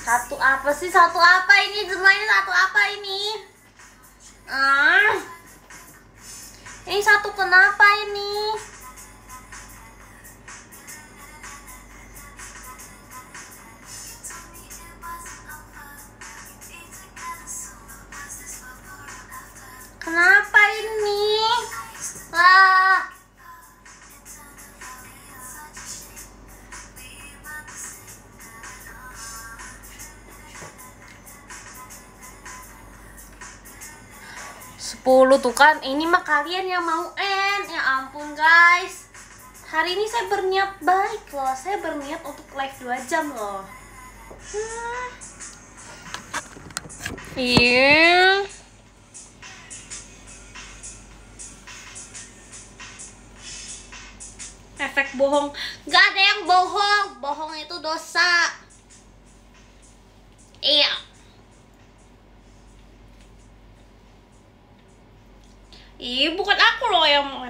Satu apa ini? Semuanya satu apa ini? Ini satu kenapa ini? Kenapa ini? Lah. Sepuluh tuh kan, ini mah kalian yang mau end. Ya ampun guys, hari ini saya berniat baik loh. Saya berniat untuk live 2 jam loh. Iya. Efek bohong. Gak ada yang bohong. Bohong itu dosa. Iya. Ih, bukan aku loh yang mau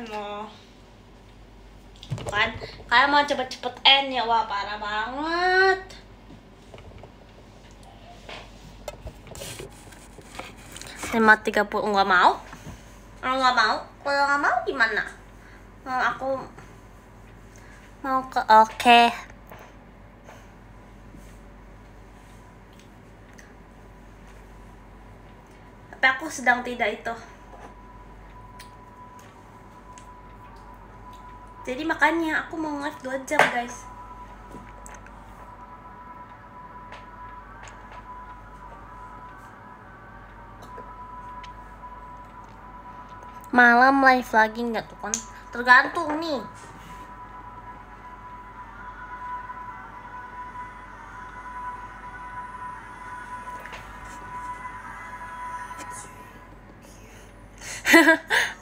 kan. Kalian mau cepet-cepet end ya. Wah, parah banget. Lima 30 nggak mau. Kalau nggak mau gimana? Aku mau ke oke. Tapi aku sedang tidak itu. Jadi makanya aku mau live 2 jam guys. Malam live lagi nggak tuh kan? Tergantung nih.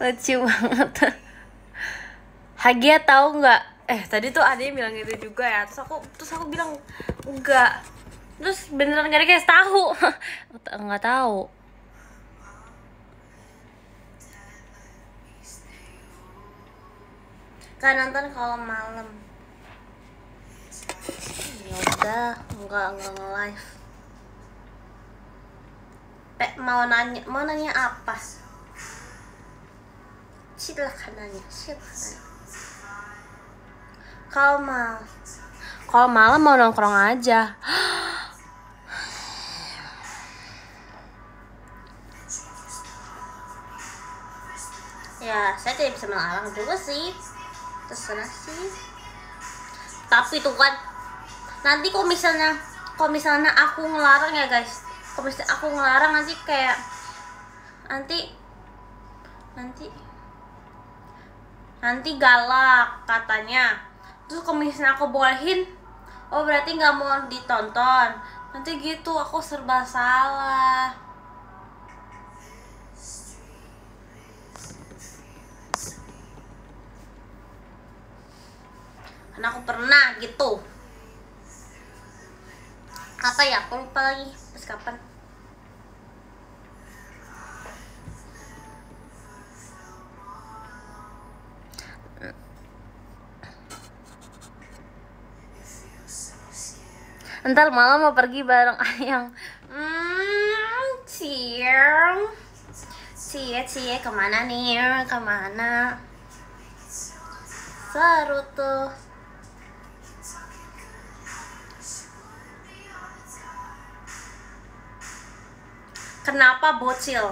Lucu banget. Hagia tahu nggak? Tadi tuh ada yang bilang gitu juga ya. Terus aku bilang enggak. Terus beneran gak dikasih tahu. Nggak tahu. Kan nonton kalau malam. Ya udah, enggak nge-live. Mau nanya apa? Silakan nanya. Kalau malam mau nongkrong aja. Ya, saya tidak bisa melarang juga sih, terserah sih. Tapi tuh kan nanti kalau misalnya aku ngelarang ya guys, kalau misalnya aku ngelarang nanti kayak nanti galak katanya. Terus kalau misalnya aku bolehin, oh berarti nggak mau ditonton, nanti gitu aku serba salah. Karena aku pernah gitu. Apa ya, aku lupa lagi pas kapan. Ntar malam mau pergi bareng Ayang. Cie kemana nih? Kemana? Seru tuh. Kenapa bocil?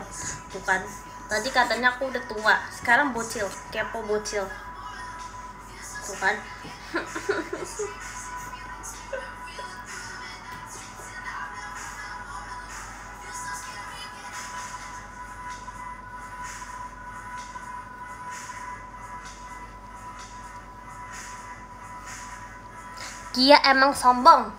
Bukan. Tadi katanya aku udah tua, sekarang bocil. Kepo bocil. Bukan. Kia emang sombong.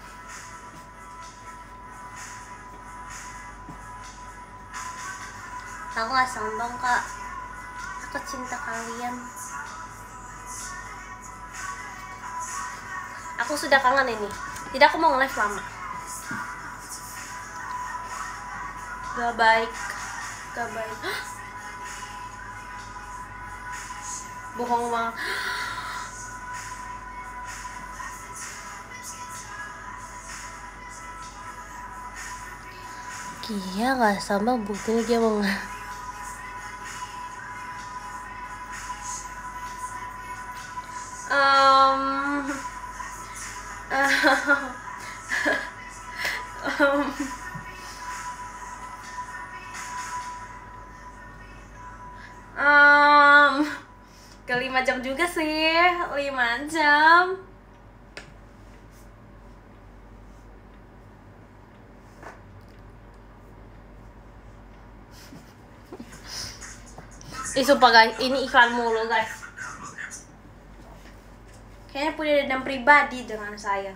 Aku gak sombong kak. Aku cinta kalian. Aku sudah kangen ini. Tidak, aku mau nge-live lama. Gak baik. Bohong banget. Kia gak sama, buktinya dia mau ke 5 jam juga sih, 5 jam. Sumpah guys, ini iklan mulu guys. Kayaknya punya dendam pribadi dengan saya.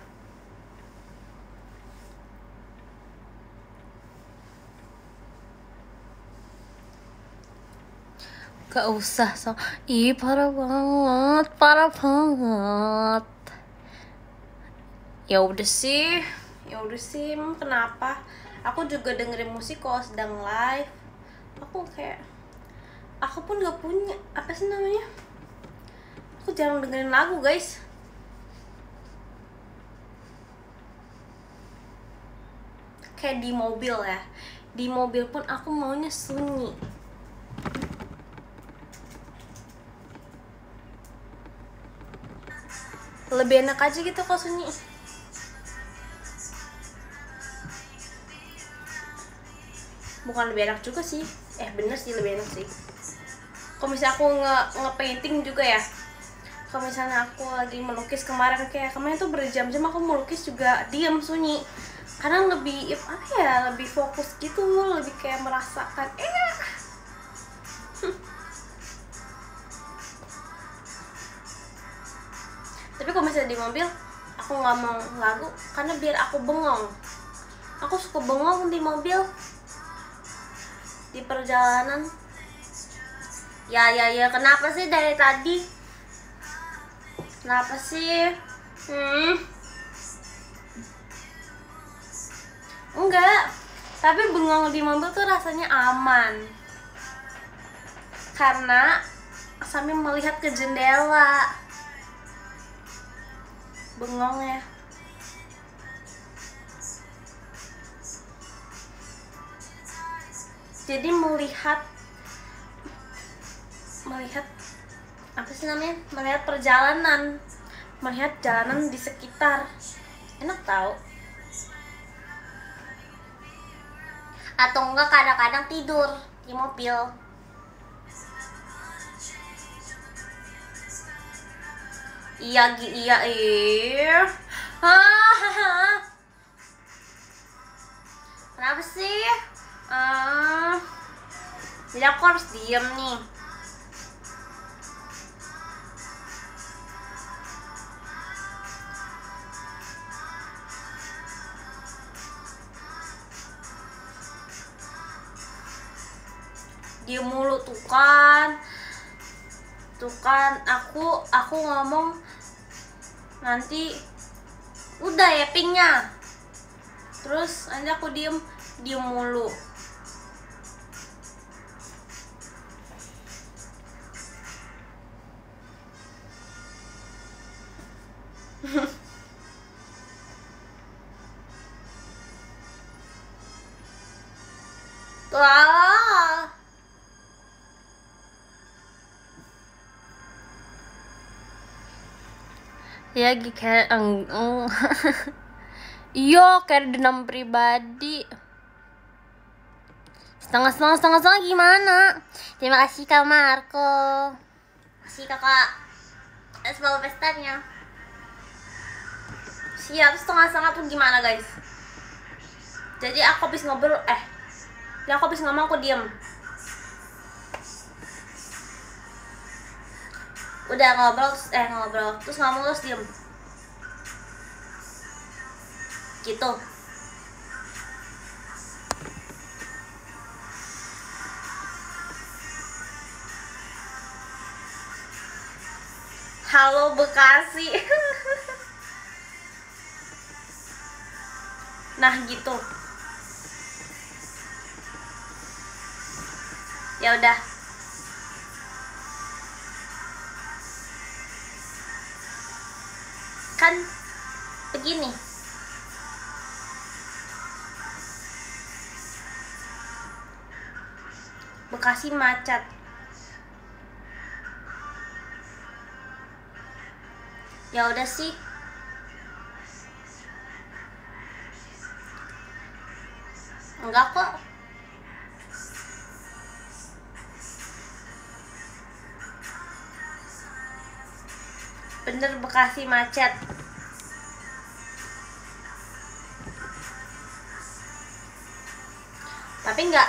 Gak usah so. Ih parah banget. Ya udah sih, kenapa? Aku juga dengerin musik kalau sedang live. Aku pun gak punya, apa sih namanya? Aku jarang dengerin lagu guys. Kayak di mobil ya. Di mobil pun aku maunya sunyi. Lebih enak aja gitu kalau sunyi. Bukan lebih enak juga sih. Bener sih, lebih enak sih. Kalau misalnya aku nge-painting juga ya, kalau misalnya aku lagi melukis kemarin tuh berjam-jam aku melukis juga diam sunyi, karena lebih lebih fokus gitu, lebih kayak merasakan Tapi kalau misalnya di mobil aku nggak mau lagu karena biar aku bengong. Aku suka bengong di mobil, di perjalanan. Ya, kenapa sih dari tadi? Kenapa sih? Enggak, tapi bengong di mobil tuh rasanya aman. Karena sambil melihat ke jendela. Bengong ya. Jadi melihat apa sih namanya, melihat perjalanan, melihat jalanan di sekitar, enak tau. Atau enggak kadang-kadang tidur di mobil. Iya iya ah. Kenapa sih? Jadi aku harus diem nih. Dia mulu tuh kan aku ngomong nanti udah ya pingnya, terus nanti aku diem mulu. Wah. Ya kayak iya kayak dendam pribadi. Setengah gimana? Terima kasih Kak Marco. Kasih kakak es pestanya. Siap, setengah tuh gimana guys? Jadi aku habis ngobrol, aku habis ngomong aku diem. Udah ngobrol terus ngomong terus diem. Gitu. Halo Bekasi. Nah gitu. Ya udah. Kan begini. Bekasi macet. Ya udah sih. Enggak kok. Bener Bekasi macet. Tapi enggak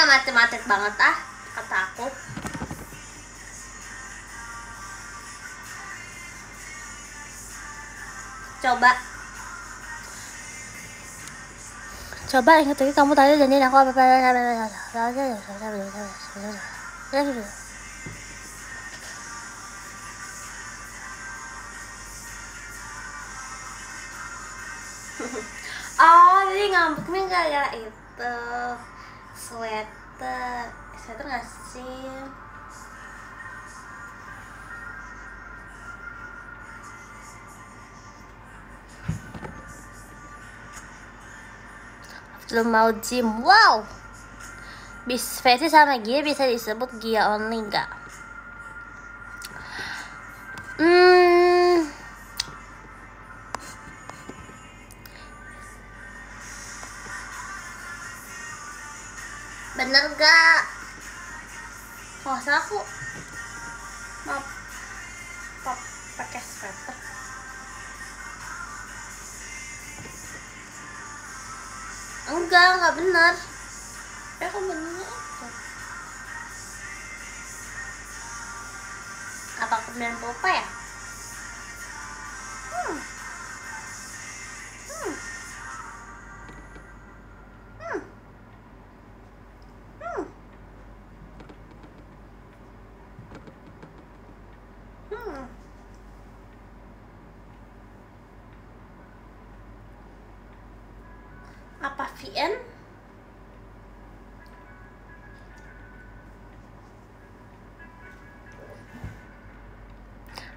macet-macet banget kata aku. Coba ingat lagi kamu tadi janjiin aku apa. Oh, jadi ngambeknya gara-gara itu sweater nggak sih? Belum mau gym, wow. Versi sama Gia bisa disebut Gia only nggak? Bener gak? Nggak salah aku mau pakai sweater. Enggak bener. Kan benernya itu. Apa aku bilang lupa ya? Apa VN?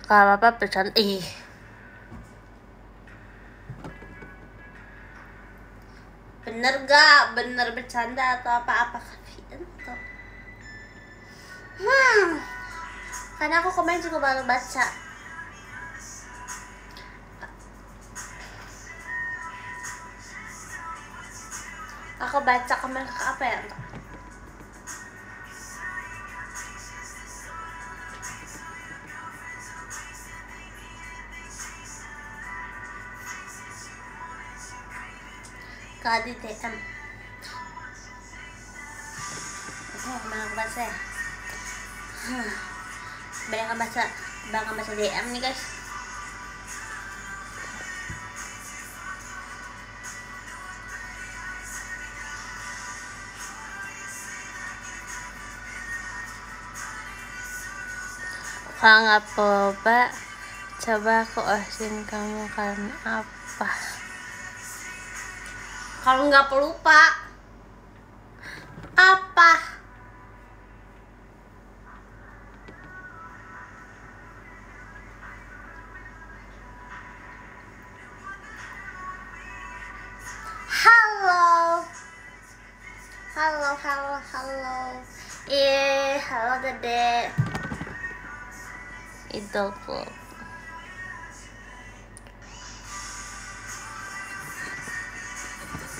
Kalau apa bercanda? Bener gak? Bener bercanda atau apa VN tuh? Karena aku komen juga baru baca. Aku baca komen ke apa ya? Kak di DM. Mana baca ya? Banyak baca DM nih guys. Kalau nggak apa, coba aku osin kamu karena apa? Kalau nggak pelupa apa? Halo. Halo Dede. Idol Club.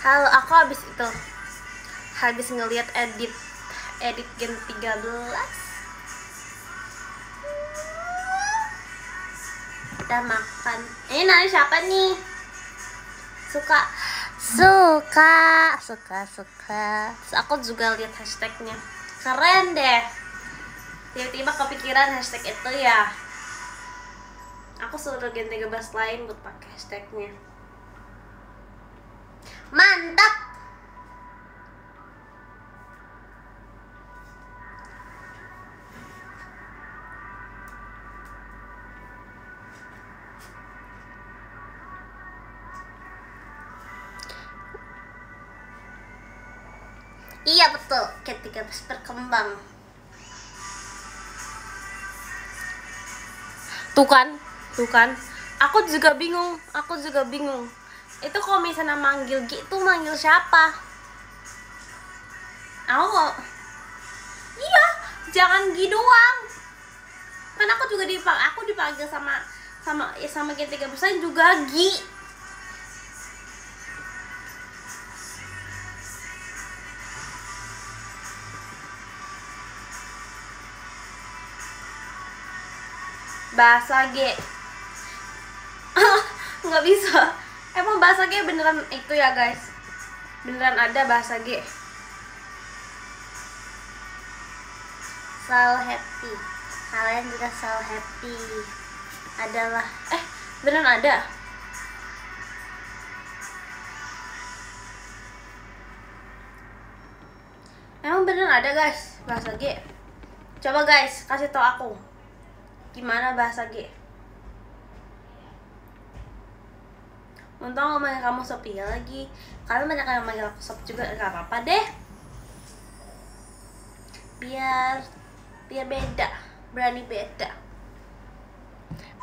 Halo, aku habis ngeliat edit Gen 13. Kita makan. Ini nanya siapa nih? Suka. Terus aku juga lihat hashtagnya. Keren deh. Tiba-tiba kepikiran hashtag itu ya. Aku suruh Gen 13 lain buat pakai hashtagnya. Mantap. Iya betul, Gen 13 berkembang. Tuh kan. Aku juga bingung. Itu kalau misalnya manggil G itu manggil siapa? Iya, jangan G doang. Kan aku juga dipanggil sama Gen 13 juga G. Bahasa G. Nggak bisa. Emang bahasa G beneran itu ya guys? Beneran ada bahasa G. Selalu happy. Kalian juga selalu happy. Adalah beneran ada. Emang beneran ada guys bahasa G. Coba guys kasih tau aku gimana bahasa G. Untung ngomongin kamu Sophia lagi. Kalian banyak yang manggil aku Sop juga, gak apa-apa deh. Biar beda, berani beda.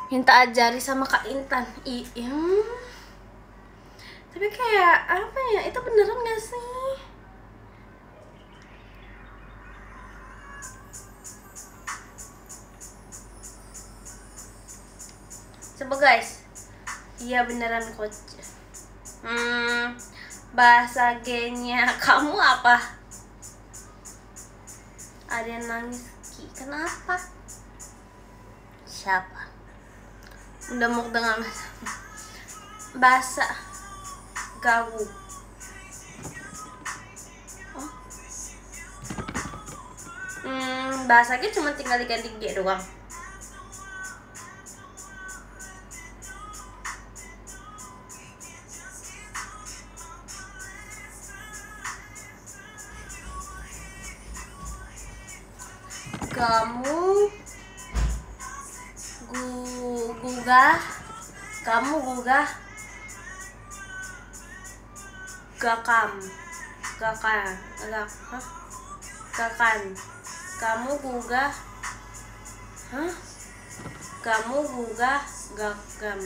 Minta ajari sama Kak Intan. Iya. Tapi kayak apa ya? Itu beneran gak sih? Coba guys. Iya beneran coach. Bahasa G-nya kamu apa? Ada yang nangis. Kenapa? Siapa? Udah mau dengan bahasa gawu. Bahasa G cuma tinggal diganti G doang. Kamu gugah gakan kamu gugah gagam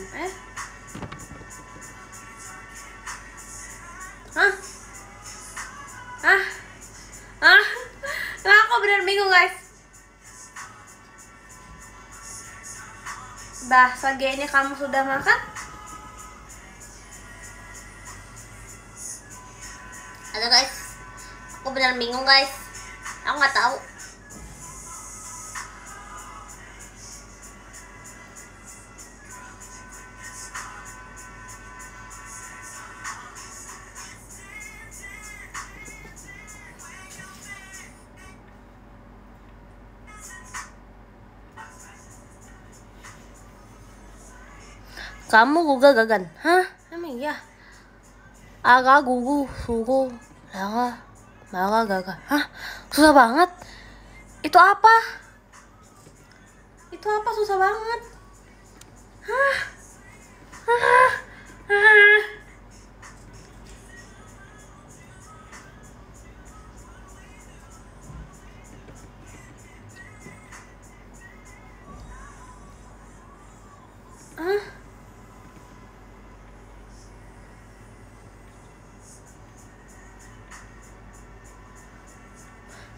Nah, aku bener bingung guys. Bahasa G-nya kamu sudah makan? Ada guys, aku benar bingung guys. Aku nggak tahu. Kamu guga gagan. Hah? Emang iya? Aga gugu sugu laga maga gaga. Hah? Susah banget. Itu apa? Itu apa susah banget? Hah? Hah? Hah? Hah?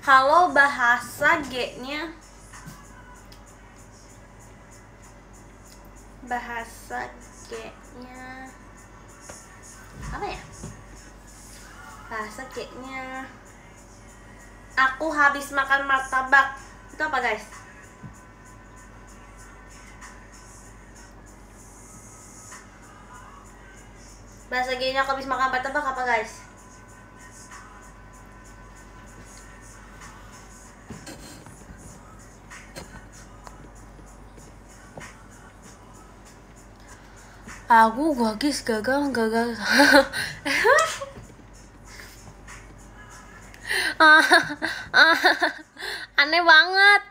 Kalau bahasa G-nya apa ya? Bahasa G-nya aku habis makan martabak. Itu apa, guys? Bahasa G-nya aku habis makan martabak apa, guys? Aku gagis gagal. Aneh banget.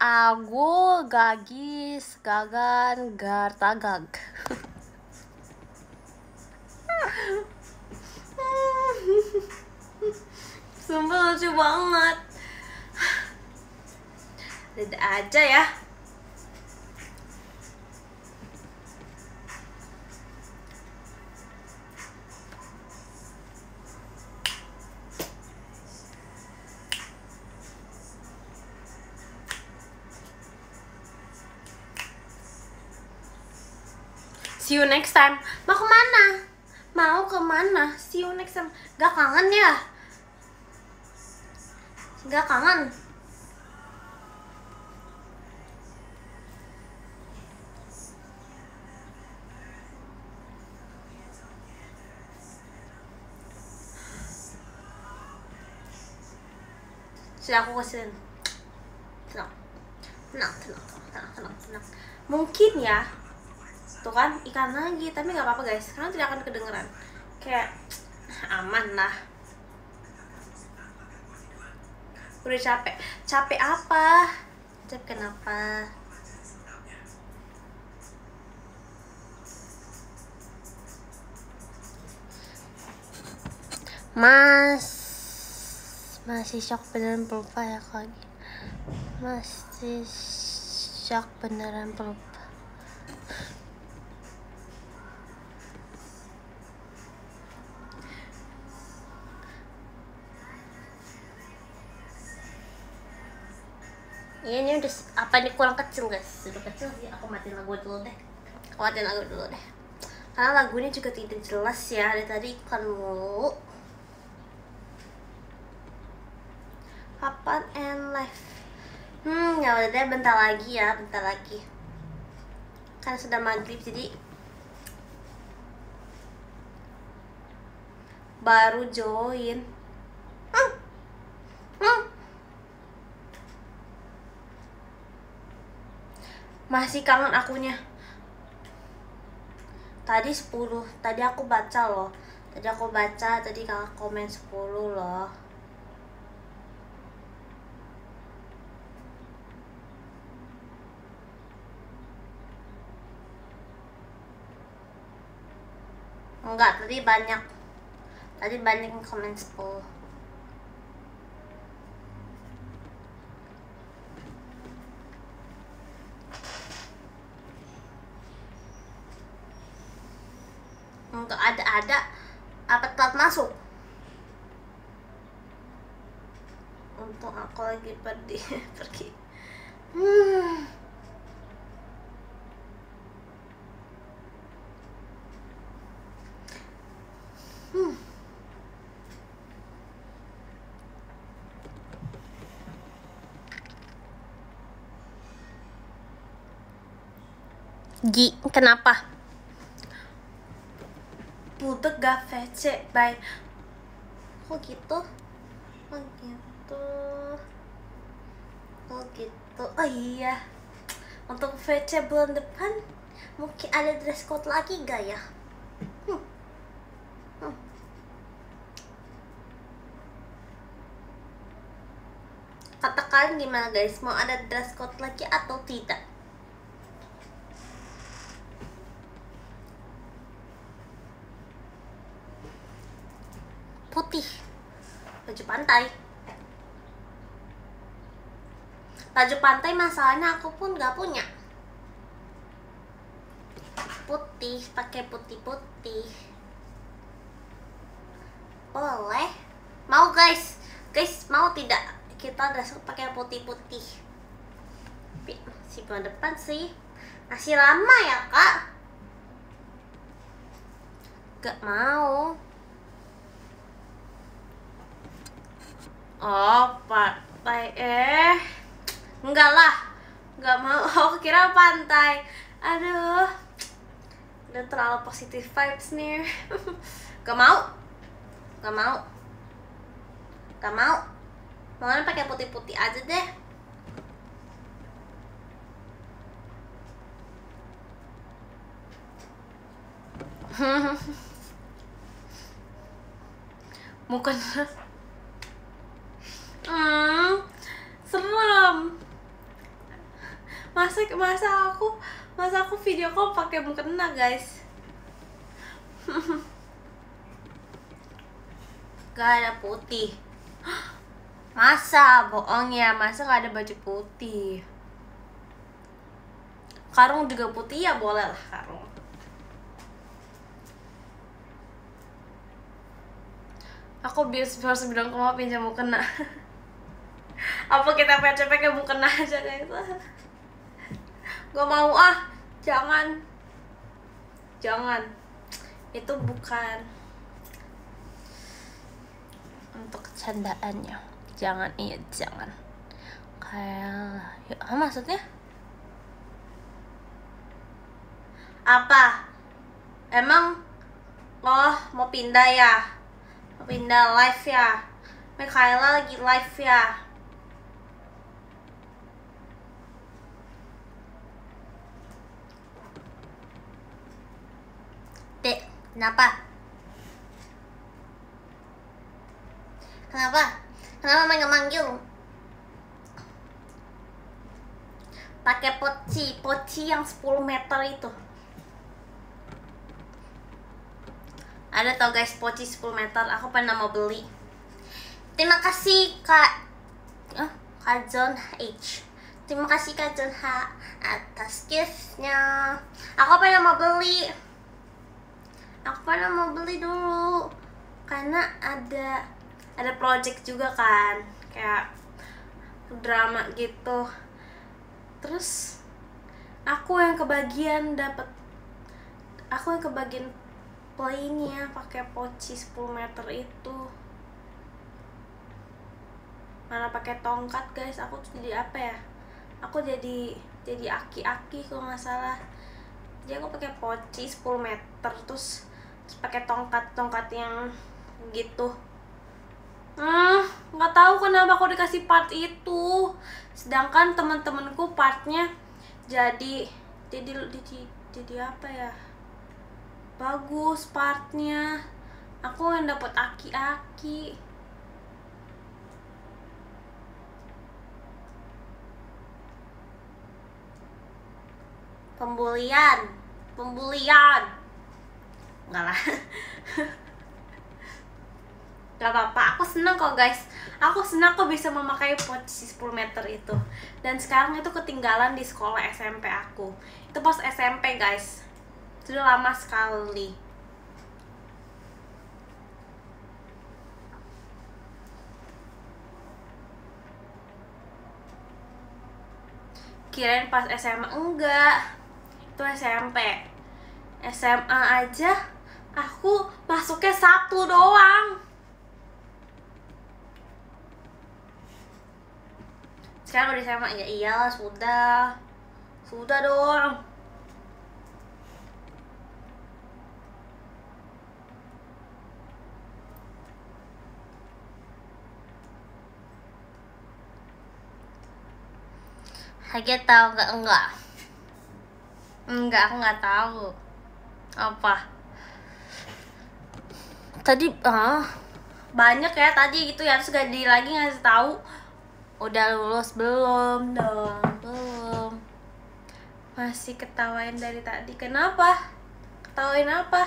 Aku gagis gagan gartagag. Sumpah lucu banget. Lihat aja ya. See you next time. Mau kemana? Mau kemana? See you next time. Gak kangen ya? Gak kangen? Sudah aku kasihin. Tenang. Mungkin ya. Tuh kan ikan lagi, tapi nggak apa-apa guys, karena tidak akan kedengeran. Kayak aman lah. Udah capek. Capek apa? Capek kenapa? Masih shock beneran pelupa ya lagi. Masih shock beneran pelupa. Ya, ini udah apa ini kurang kecil guys, udah kecil sih. Aku matiin lagu dulu deh. Karena lagunya juga tidak jelas ya, dari tadi iklan mulu. Kapan and live? Ya udah deh, bentar lagi. Kan sudah maghrib jadi baru join. Masih kangen akunya. Tadi 10. Tadi aku baca loh. Tadi kakak komen 10 loh. Enggak, tadi banyak yang komen 10. Enggak ada apa telat masuk. Untung aku lagi pergi. Gi, kenapa? Budek gak VC, bye. Kok gitu? Oh iya. Untuk VC bulan depan mungkin ada dress code lagi gak ya? Kata kalian gimana guys? Mau ada dress code lagi atau tidak? Putih, baju pantai. Baju pantai masalahnya aku pun gak punya. Putih, pakai putih-putih. Boleh? Mau guys? Guys, mau tidak? Kita dress code pakai putih-putih. Tapi masih bulan depan sih. Masih lama ya kak? Gak mau. Oh, pantai. Enggak lah. Gak mau. Aku kira pantai. Aduh. Udah terlalu positive vibes nih. Gak mau. Gak mau. Gak mau. Maunya pakai putih-putih aja deh. Mukanya serem. Masa aku video call pakai mukena guys. Gak ada putih. Masa bohong ya? Masa gak ada baju putih? Karung juga putih ya, boleh lah karung. Aku harus bilang kamu pinjam mukena. Apa kita PCP pakai mukena aja guys? Gak mau ah, jangan. Itu bukan untuk kecandaannya. Jangan. Kayak maksudnya apa? Emang mau pindah ya? Mau pindah live ya? Michaela lagi live ya? Dek, kenapa? Kenapa manggil-manggil? Pakai poci yang 10 meter itu. Ada tau guys, poci 10 meter. Aku pernah mau beli. Terima kasih Kak John H. Terima kasih Kak John H atas giftnya. Aku pernah mau beli. Dulu karena ada project juga kan, kayak drama gitu. Terus aku yang kebagian playnya pakai poci 10 meter itu. Mana pakai tongkat guys. Aku tuh jadi apa ya? Aku jadi aki-aki kalau nggak salah. Jadi aku pakai poci 10 meter terus pakai tongkat yang gitu. Nggak tahu kenapa aku dikasih part itu, sedangkan teman-temanku partnya jadi apa ya, bagus partnya. Aku yang dapat aki-aki. Pembulian enggak lah. Gak apa-apa, aku senang kok guys. Aku senang kok bisa memakai poci 10 meter itu. Dan sekarang itu ketinggalan di sekolah SMP aku. Itu pas SMP guys. Sudah lama sekali. Kirain pas SMA, enggak. Itu SMP. SMA aja aku masuknya 1 doang. Sekarang udah SMA ya? Iyalah, sudah dong. Kaget tau enggak? Enggak, aku nggak tahu. Apa? Tadi banyak ya tadi gitu ya, terus gak di lagi ngasih tahu. Udah lulus belum dong? Belum. Masih ketawain dari tadi. Kenapa? Ketawain apa?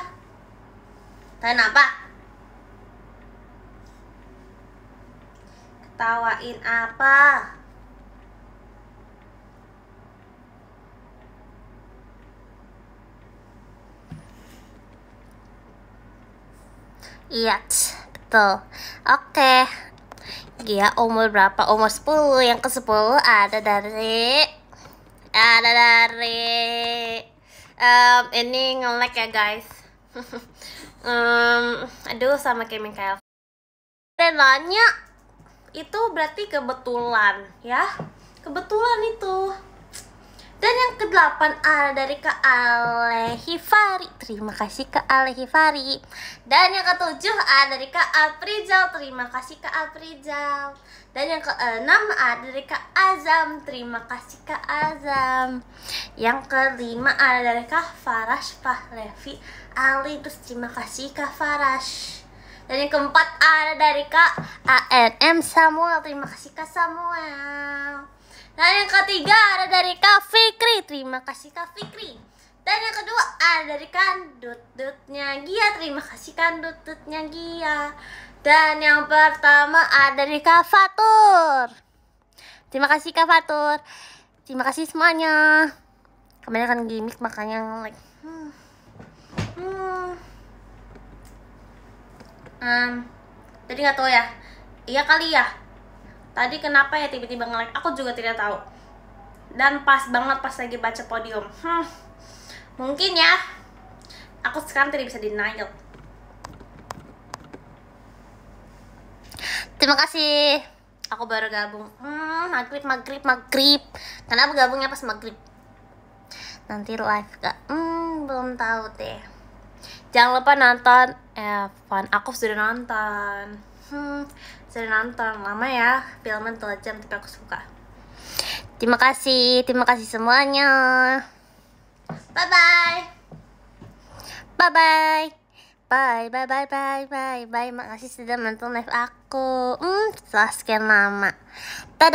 Ketawain apa? Ketawain apa? Iya, betul. Oke. Dia umur berapa? Umur 10. Yang ke-10 ada dari ini nge-lag ya guys. Aduh, sama kayak Mikael. Dan nanya itu berarti kebetulan ya. Kebetulan itu. Dan yang ke-8 ada dari Kak Alehifari. Terima kasih Kak Alehifari. Dan yang ke-7 ada dari Kak Aprizal. Terima kasih Kak Aprizal. Dan yang ke-6 ada dari Kak Azam. Terima kasih Kak Azam. Yang ke-5 ada dari Kak Farash Pahlevi Ali. Terus terima kasih Kak Farash. Dan yang ke-4 ada dari Kak ANM Samuel. Terima kasih Kak Samuel. Dan yang ke-3 ada dari Kak Fikri. Terima kasih Kak Fikri. Dan yang kedua ada dari Dut-Dutnya Gia. Terima kasih Dut-Dutnya Gia. Dan yang pertama ada dari Kak Fatur. Terima kasih Kak Fatur. Terima kasih semuanya. Kebanyakan gimmick makanya like. Jadi nggak tahu ya. Iya kali ya. Tadi kenapa ya tiba-tiba nge-like? Aku juga tidak tahu. Dan pas banget pas lagi baca podium. Mungkin ya. Aku sekarang tidak bisa denial. Terima kasih. Aku baru gabung. Maghrib. Kenapa gabungnya pas maghrib? Nanti live gak? Belum tahu deh. Jangan lupa nonton Evan. Aku sudah nonton. Sudah nonton lama ya, filmnya 2 jam tapi aku suka. Terima kasih semuanya. Bye bye. Makasih sudah nonton live aku. Setelah sekian lama. Dadah.